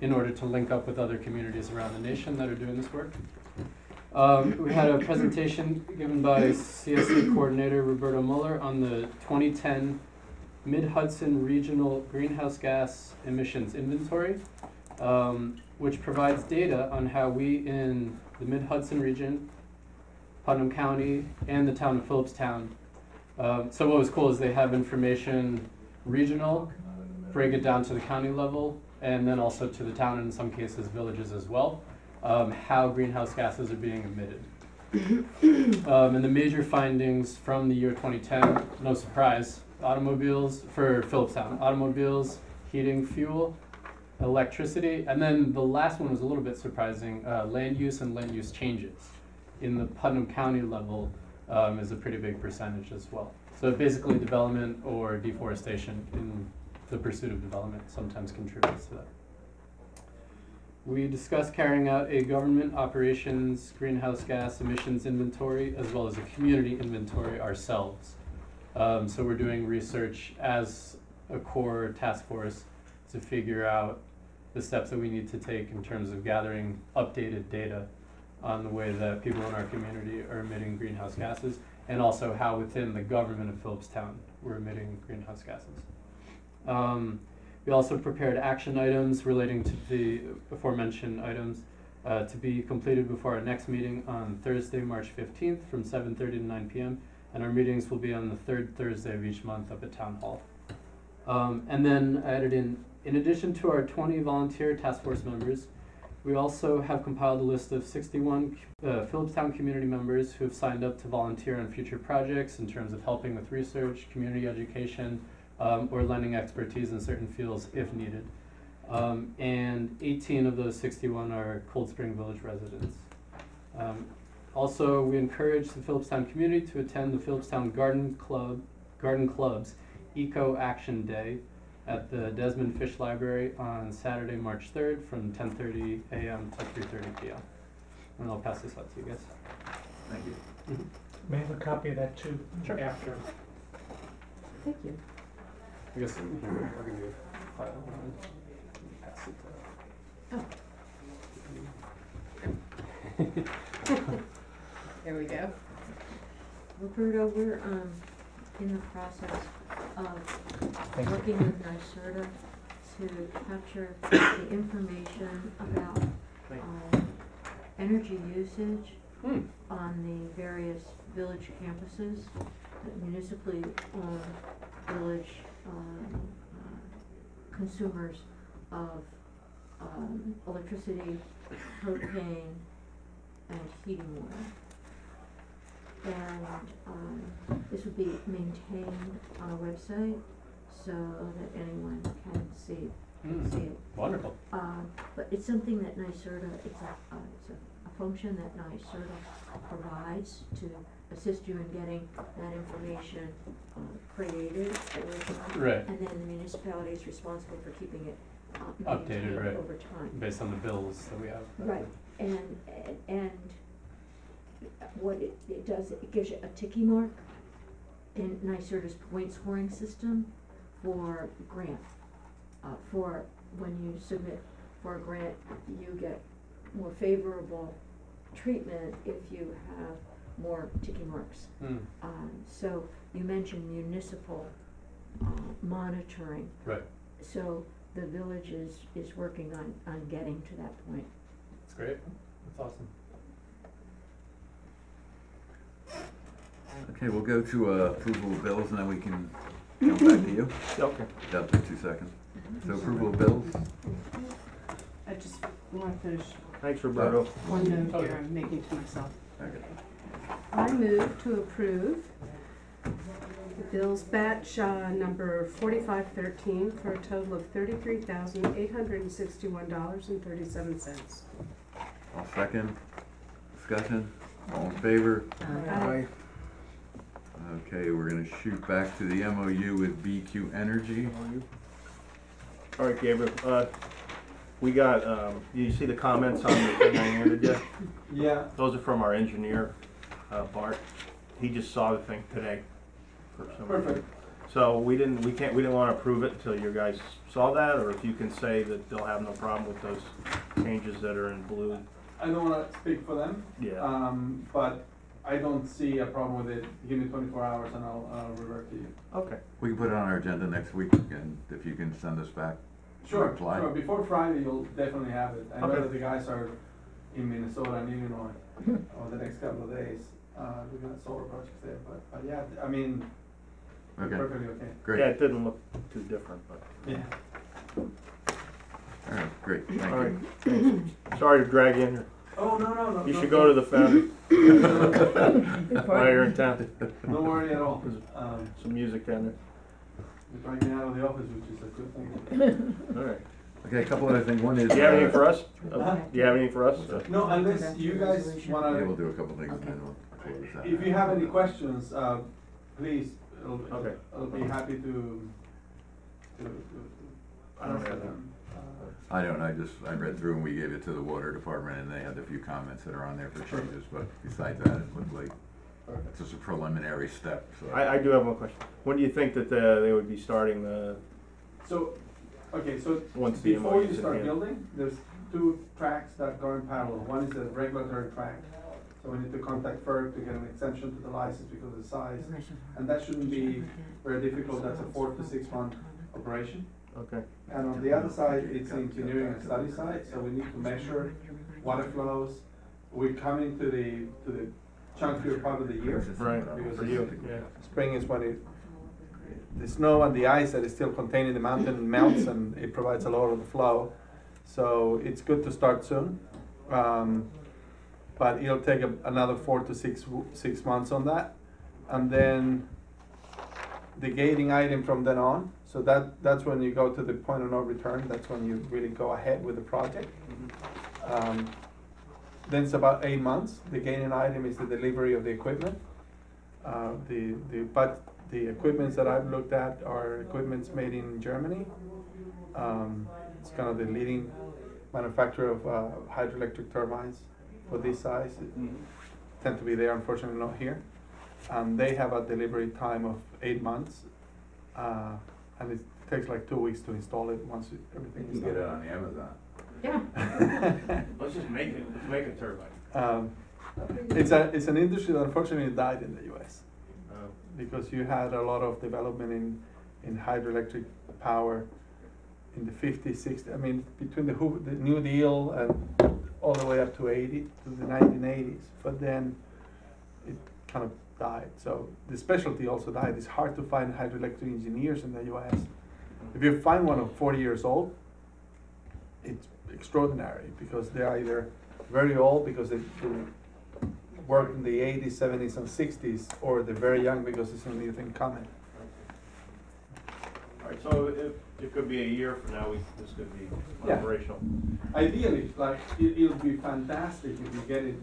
in order to link up with other communities around the nation that are doing this work. We had a presentation given by CSC coordinator Roberto Muller on the 2010 Mid-Hudson Regional Greenhouse Gas Emissions Inventory, which provides data on how we in the Mid-Hudson region, Putnam County, and the town of Phillipstown. So what was cool is they have information regional, break it down to the county level, and then also to the town, and in some cases villages as well, how greenhouse gases are being emitted. And the major findings from the year 2010, no surprise, automobiles, for Phillipstown, automobiles, heating fuel, electricity, and then the last one was a little bit surprising, land use and land use changes. In the Putnam County level is a pretty big percentage as well. So basically development or deforestation in the pursuit of development sometimes contributes to that. We discussed carrying out a government operations greenhouse gas emissions inventory as well as a community inventory ourselves. So we're doing research as a core task force to figure out the steps that we need to take in terms of gathering updated data on the way that people in our community are emitting greenhouse gases, and also how within the government of Phillipstown we're emitting greenhouse gases. We also prepared action items relating to the aforementioned items to be completed before our next meeting on Thursday, March 15th from 7:30 to 9 p.m. And our meetings will be on the third Thursday of each month up at Town Hall. And then I added in addition to our 20 volunteer task force members, we also have compiled a list of 61 Phillipstown community members who have signed up to volunteer on future projects in terms of helping with research, community education, or lending expertise in certain fields if needed. And 18 of those 61 are Cold Spring Village residents. Also, we encourage the Phillipstown community to attend the Phillipstown Garden Club's Eco Action Day at the Desmond Fish Library on Saturday, March 3rd from 10:30 a.m. to 3:30 p.m. And I'll pass this out to you guys. Thank you. May I have a copy of that too? Sure. After. Thank you. I guess I'll give you a file and pass it to There we go. Roberto, in the process of Thank you. working with NYSERDA to capture the information about energy usage on the various village campuses, the municipally owned village consumers of electricity, propane, and heating oil. And this would be maintained on a website so that anyone can see it. Wonderful. But it's something that NYSERDA, it's a function that NYSERDA provides to assist you in getting that information created originally. Right. And then the municipality is responsible for keeping it Updated, maintained right. over time. Based on the bills that we have. Right, and what it does, it gives you a ticky mark in NYSERDA's point scoring system for grant. For when you submit for a grant, you get more favorable treatment if you have more ticky marks. So you mentioned municipal monitoring. Right. So the village is working on getting to that point. That's great. That's awesome. Okay, we'll go to approval of bills and then we can jump back to you. Okay. That'll take 2 seconds. So approval of bills? I just want to finish Thanks, Roberto. one note Okay. here I'm making to myself. Okay. I move to approve the bills batch number 4513 for a total of $33,861.37. I'll second. Discussion? All in favor? Aye. Okay, we're gonna shoot back to the MOU with BQ Energy. All right, Gabriel, we got, you see the comments on the thing I handed you? Yeah, Those are from our engineer, Bart. He just saw the thing today. For some reason. perfect. So we didn't wanna approve it until you guys saw that, or if you can say that they'll have no problem with those changes that are in blue. I don't wanna speak for them, Yeah, but I don't see a problem with it. Give me 24 hours and I'll revert to you. okay. We can put it on our agenda next week, and if you can send us back. Sure, Reply. sure. Before Friday, you'll definitely have it. I know Okay. that the guys are in Minnesota and Illinois over the next couple of days. We've got solar projects there, but yeah, I mean, Okay, perfectly okay. Yeah, great. it didn't look too different, but. Yeah. All right, great, thank All right, you. sorry to drag you in here. Oh, no. You should go to the foundry while you're in town. Don't worry at all. Some music down there. You're trying to get out of the office, which is a good thing. All right. Okay, a couple other things. One is. Do you have anything for us? Huh? Do you have anything for us? No, unless you guys Yeah, wanna, we'll do a couple things and then we'll close this out. if you have any questions, please, Okay. I'll be happy to I don't answer have them. I don't, I read through and we gave it to the water department and they had a few comments that are on there for changes, but besides that, it looked like Perfect. it's just a preliminary step, so. I do have one question. When do you think that they would be starting So, okay, so once the before MOU you is in start hand? building, there's 2 tracks that go in parallel. One is a regulatory track, so we need to contact FERC to get an exemption to the license because of the size. And that shouldn't be very difficult, that's a 4 to 6 month operation. Okay. And on the other side, it's the engineering and study side, so we need to measure water flows. We're coming to the chunkier part of the year. Right, Because for it's- you, yeah. Spring is when the snow and the ice that is still contained in the mountain melts and it provides a lot of the flow. So it's good to start soon. But it'll take another 4 to 6 months on that. And then the gating item from then on, so that's when you go to the point of no return, that's when you really go ahead with the project. Then it's about 8 months. The gating item is the delivery of the equipment. But the equipments that I've looked at are equipments made in Germany. It's kind of the leading manufacturer of hydroelectric turbines for this size. Tend to be there, unfortunately not here. They have a delivery time of 8 months. And it takes like 2 weeks to install it once everything You is can done. get it on Amazon. Yeah. Let's just make it, let's make a turbine. It's an industry that unfortunately died in the U.S. because you had a lot of development in hydroelectric power in the 50s, 60s. I mean, between the New Deal and all the way up to the 1980s. But then it kind of died. So the specialty also died. It's hard to find hydroelectric engineers in the U.S. If you find one of 40 years old, it's extraordinary because they're either very old because they worked in the 80s, 70s, and 60s, or they're very young because it's a new thing coming. All right, so it could be a year from now, this could be Yeah. operational. Ideally, like it'll be fantastic if you get it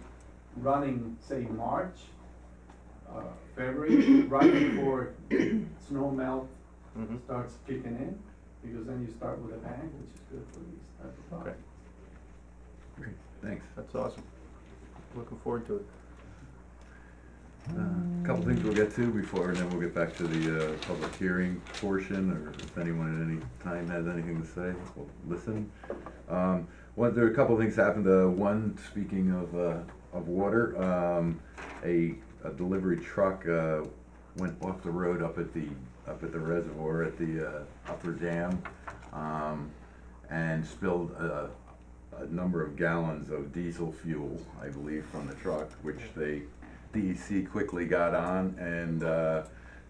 running, say March, February, right before snow melt Mm-hmm. starts kicking in, because then you start with a bang, which is good for these type of products. Great, thanks. That's awesome. Looking forward to it. A couple things we'll get to before, and then we'll get back to the public hearing portion, or if anyone at any time has anything to say, we'll listen. There are a couple of things happened. One, speaking of water, a delivery truck went off the road up at the reservoir at the upper dam, and spilled a number of gallons of diesel fuel, I believe, from the truck, which DEC quickly got on, and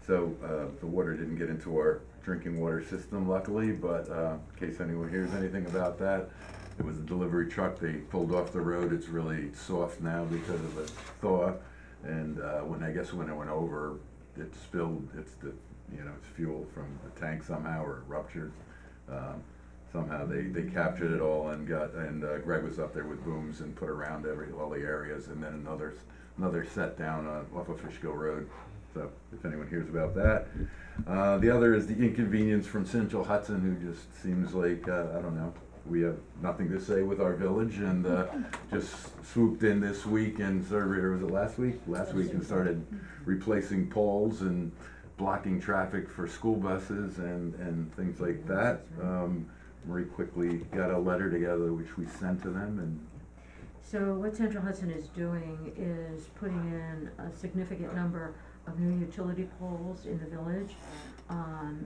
so the water didn't get into our drinking water system, luckily, but in case anyone hears anything about that, it was a delivery truck. They pulled off the road. It's really soft now because of the thaw, and when it went over, it spilled. It's fuel from the tank somehow, or it ruptured. Somehow they captured it all and Greg was up there with booms and put around all the areas, and then another set down off of Fishkill Road. So if anyone hears about that. The other is the inconvenience from Central Hudson, who just seems like, I don't know, we have nothing to say with our village, and just swooped in this week and started, or was it last week? Last week, and started replacing poles and blocking traffic for school buses and things like that. Marie quickly got a letter together which we sent to them, and So what Central Hudson is doing is putting in a significant number of new utility poles in the village.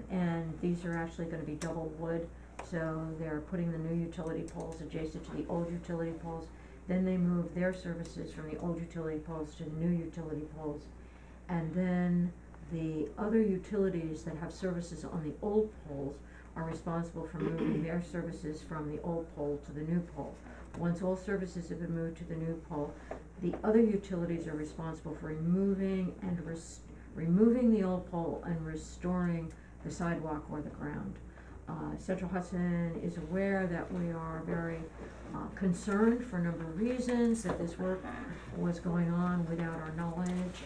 And these are actually gonna be double wood, so they're putting the new utility poles adjacent to the old utility poles. Then they move their services from the old utility poles to the new utility poles. And then the other utilities that have services on the old poles are responsible for moving their services from the old pole to the new pole. Once all services have been moved to the new pole, the other utilities are responsible for removing the old pole and restoring the sidewalk or the ground. Central Hudson is aware that we are very concerned for a number of reasons that this work was going on without our knowledge.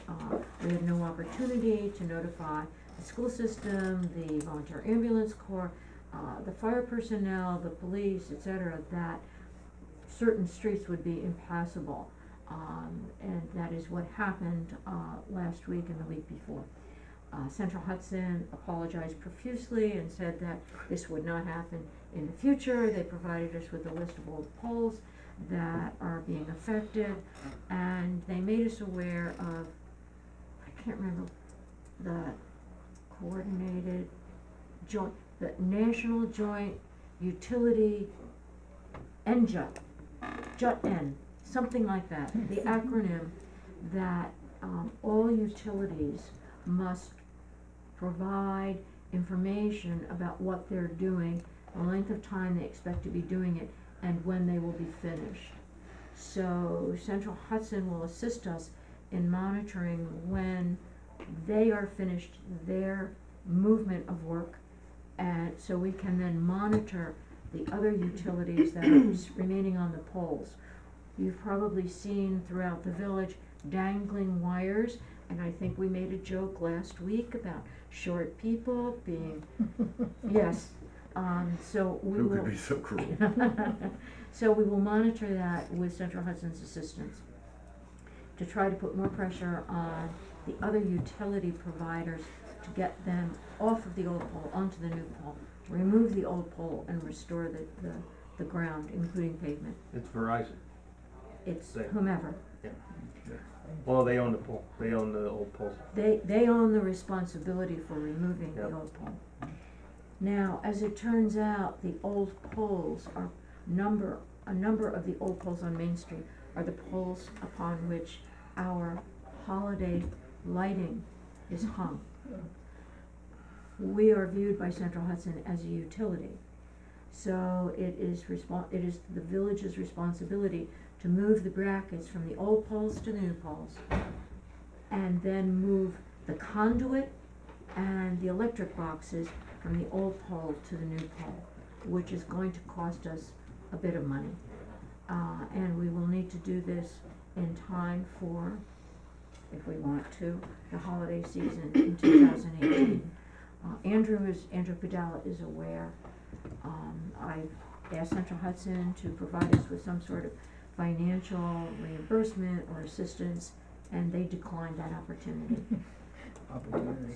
We had no opportunity to notify the school system, the volunteer ambulance corps, the fire personnel, the police, etc., that certain streets would be impassable. And that is what happened last week and the week before. Central Hudson apologized profusely and said that this would not happen in the future. They provided us with a list of old poles that are being affected, and they made us aware of, I can't remember, the coordinated joint, the National Joint Utility NJUT, JUT-N, something like that, the acronym that all utilities must provide information about what they're doing, the length of time they expect to be doing it, and when they will be finished. So Central Hudson will assist us in monitoring when they are finished their movement of work, and so we can then monitor the other utilities that are remaining on the poles. You've probably seen throughout the village dangling wires, and I think we made a joke last week about short people being, yes, so we will. Who could be so cruel? So we will monitor that with Central Hudson's assistance to try to put more pressure on the other utility providers to get them off of the old pole onto the new pole, remove the old pole and restore the ground, including pavement. It's Verizon. it's They- whomever. Well, they own the pole, they own the old pole. They own the responsibility for removing the Yep. old pole. Now, as it turns out, the old poles are a number of the old poles on Main Street are the poles upon which our holiday lighting is hung. We are viewed by Central Hudson as a utility. So it is the village's responsibility to move the brackets from the old poles to the new poles, and then move the conduit and the electric boxes from the old pole to the new pole, which is going to cost us a bit of money. And we will need to do this in time for, if we want to, the holiday season in 2018. Andrew Padala is aware. I've asked Central Hudson to provide us with some sort of financial reimbursement or assistance, and they declined that opportunity.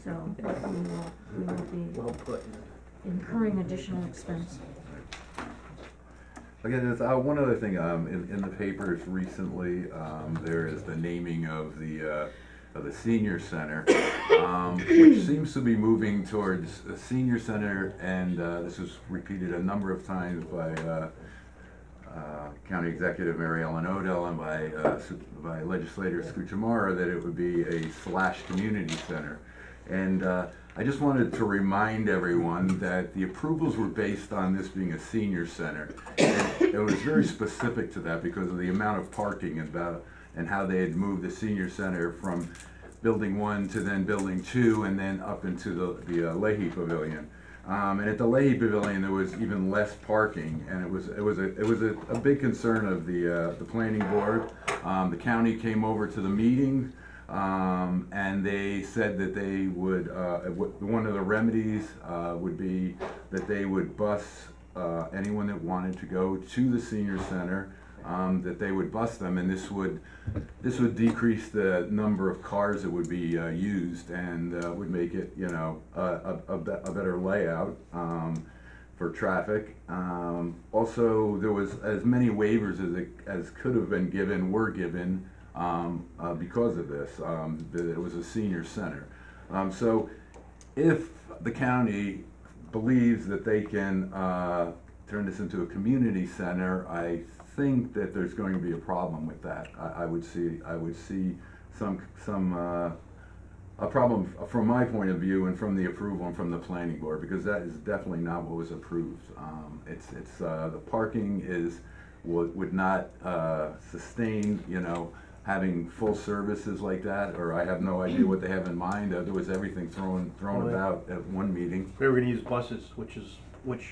So we will be Well put. incurring additional expense. Again, there's one other thing, in the papers recently, there is the naming of the senior center, which seems to be moving towards a senior center, and this was repeated a number of times by County Executive Mary Ellen Odell and by Legislator Scuchamara, that it would be a / community center. And I just wanted to remind everyone that the approvals were based on this being a senior center. And it was very specific to that because of the amount of parking and how they had moved the senior center from building 1 to then building 2 and then up into the Leahy Pavilion. And at the Leahy Pavilion, there was even less parking, and it was a big concern of the planning board. The county came over to the meeting, and they said that they would, one of the remedies would be that they would bus anyone that wanted to go to the senior center, that they would bus them, and this would decrease the number of cars that would be used, and would make it, a better layout for traffic. Also, there was as many waivers as could have been given were given because of this. That it was a senior center. So, if the county believes that they can turn this into a community center, I think that there's going to be a problem with that. I would see a problem from my point of view and from the approval and from the planning board, because that is definitely not what was approved. The parking would not sustain, having full services like that, or I have no idea what they have in mind. There was everything thrown about at one meeting. We were gonna use buses, which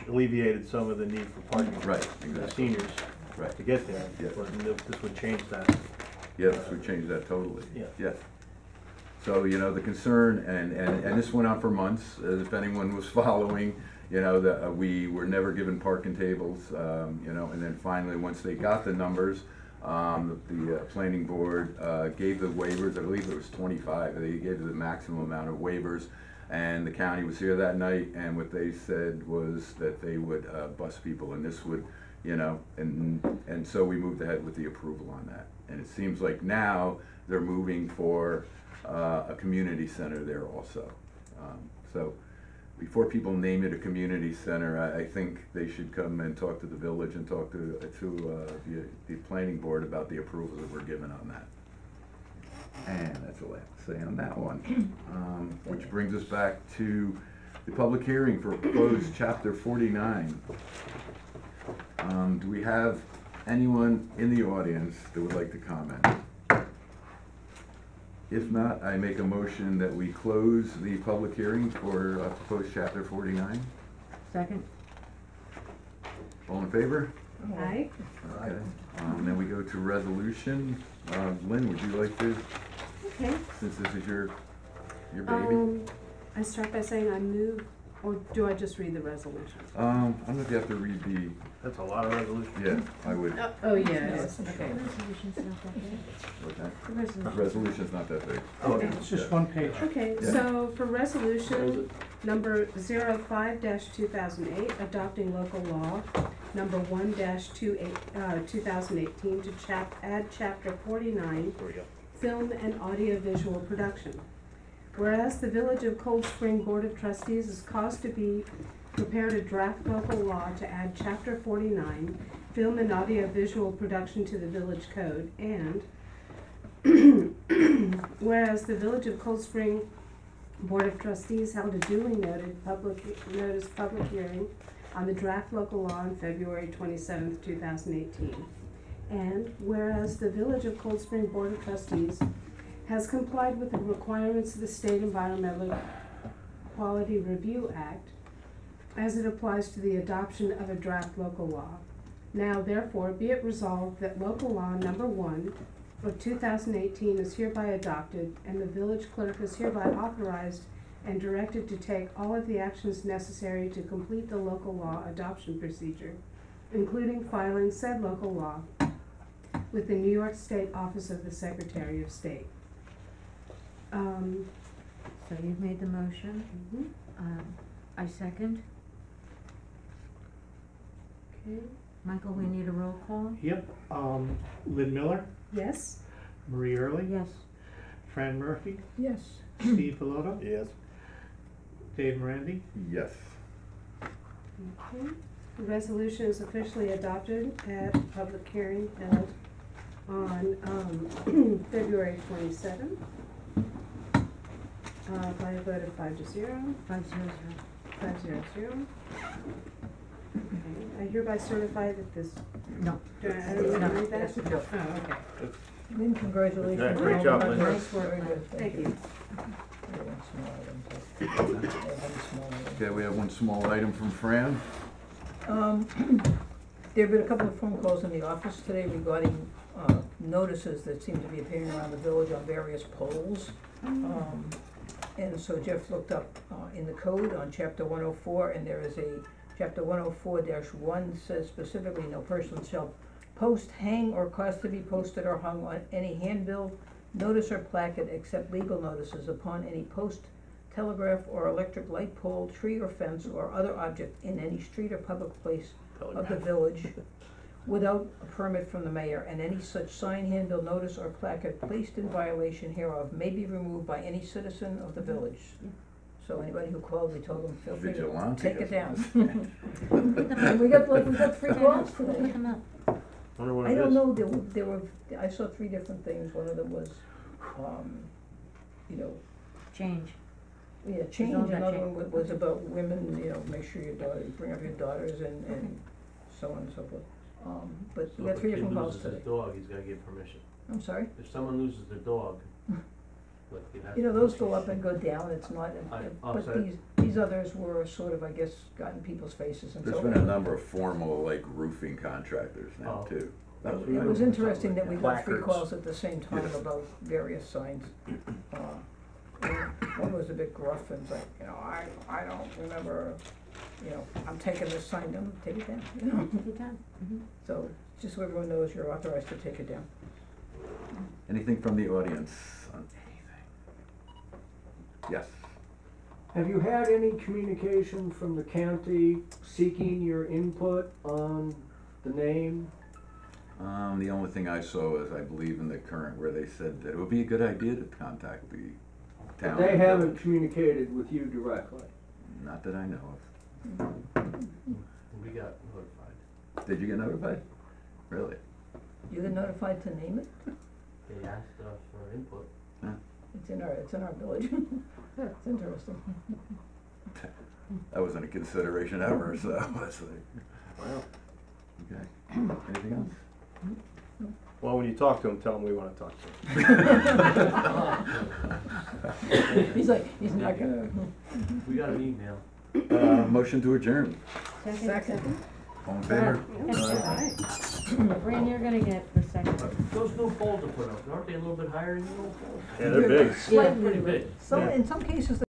alleviated some of the need for parking. Right, For the exactly. seniors Right. to get there. Yeah. But this would change that. Yes, we changed that totally. Yeah. Yes. So, the concern, and this went on for months, if anyone was following, that we were never given parking tables, and then finally, once they got the numbers, the planning board gave the waivers. I believe it was 25. They gave the maximum amount of waivers, and the county was here that night, and what they said was that they would bus people, and this would, and so we moved ahead with the approval on that. And it seems like now they're moving for a community center there also. So before people name it a community center, I think they should come and talk to the village and talk to the planning board about the approvals that were given on that. And that's all I have to say on that one. Which brings us back to the public hearing for proposed chapter 49. Do we have anyone in the audience that would like to comment? If not, I make a motion that we close the public hearing for proposed chapter 49. Second? All in favor? Aye. Okay. Then we go to resolution. Lynn, would you like to, Okay. since this is your baby? I start by saying I move, or do I just read the resolution? I don't know if you have to read the, That's a lot of resolution. yeah, I would. Oh, yeah, it is, The okay. resolution's not that big. What's that? The resolution. Resolution's not that big. Okay. It's just one page. Okay, Yeah. so for resolution number 05-2008, adopting local law number 1-2018 to add chapter 49, There we go. film and audiovisual production. Whereas the Village of Cold Spring Board of Trustees is caused to be prepared a draft local law to add chapter 49, film and audiovisual production to the village code, and whereas the Village of Cold Spring Board of Trustees held a duly noted public hearing on the draft local law on February 27th, 2018. And whereas the Village of Cold Spring Board of Trustees has complied with the requirements of the State Environmental Quality Review Act as it applies to the adoption of a draft local law. Now therefore be it resolved that local law number 1 of 2018 is hereby adopted, and the village clerk is hereby authorized and directed to take all of the actions necessary to complete the local law adoption procedure, including filing said local law with the New York State Office of the Secretary of State. So you've made the motion, I second. Okay. Michael, we need a roll call? Yep, Lynn Miller, Yes? Marie Early, Yes. Fran Murphy, Yes. Steve Piloto, Yes. Dave Morandi. Yes. Okay. The resolution is officially adopted at a public hearing held on February 27th by a vote of 5-0. 500. 500. Okay. I hereby certify that this. No. Do I don't need to No. read that? Yes, you do. Oh, okay. Lynn, congratulations. Yeah, great on all job, the Lynn. work. Nice work. Very good, Thank you. One small item, so- one small item. Okay, we have one small item from Fran. There've been a couple of phone calls in the office today regarding, notices that seem to be appearing around the village on various poles. And so Jeff looked up, in the code on chapter 104, and there is a, chapter 104-1 says specifically, no person shall post, hang, or cause to be posted or hung on any handbill, notice, or placard except legal notices upon any post, telegraph, or electric light pole, tree or fence, or other object in any street or public place of the village without a permit from the mayor, and any such sign, handbill, notice, or placard placed in violation hereof may be removed by any citizen of the village. So anybody who called, we told them, feel free to Vigilante, take it I down. Put them And we got 3 calls Put today. them up. Wonder what I it don't is. know, there were, I saw 3 different things. One of them was, you know, Change. yeah, change. all about Another change. one was about women, you know, make sure your daughter, bring up your daughters and so on and so forth. But So we got if 3 a kid different calls loses today. his dog, he's gotta get permission. I'm sorry? If someone loses their dog, like it has. You know, those go up and go down, it's not, oh, but sorry. these others were sort of, I guess, got in people's faces and so There's on. been a number of formal, like, roofing contractors now, Oh. too. It was interesting that we got 3 Placards. calls at the same time Yeah. about various signs. And one was a bit gruff and was like, you know, I don't remember, you know, I'm taking this sign down, take it down, you know? Take it down. So, just so everyone knows, you're authorized to take it down. Anything from the audience on anything? Yes. Have you had any communication from the county seeking your input on the name? The only thing I saw is, I believe, in the current, where they said that it would be a good idea to contact the town. They and haven't village. communicated with you directly. Not that I know We got notified. of. Did you get notified? Really? You get notified to name it? They asked us for input. It's in our village. It's interesting. That wasn't a consideration ever, so it's like, well, okay. Anything else? Well, when you talk to him, tell him we wanna talk to him. He's like, he's not gonna. We got an email. Motion to adjourn. Second. All in favor? Fran, you're gonna get the second. Those new poles are put up, aren't they a little bit higher than the old poles? Yeah, they're big. Slightly, Pretty big. in some cases,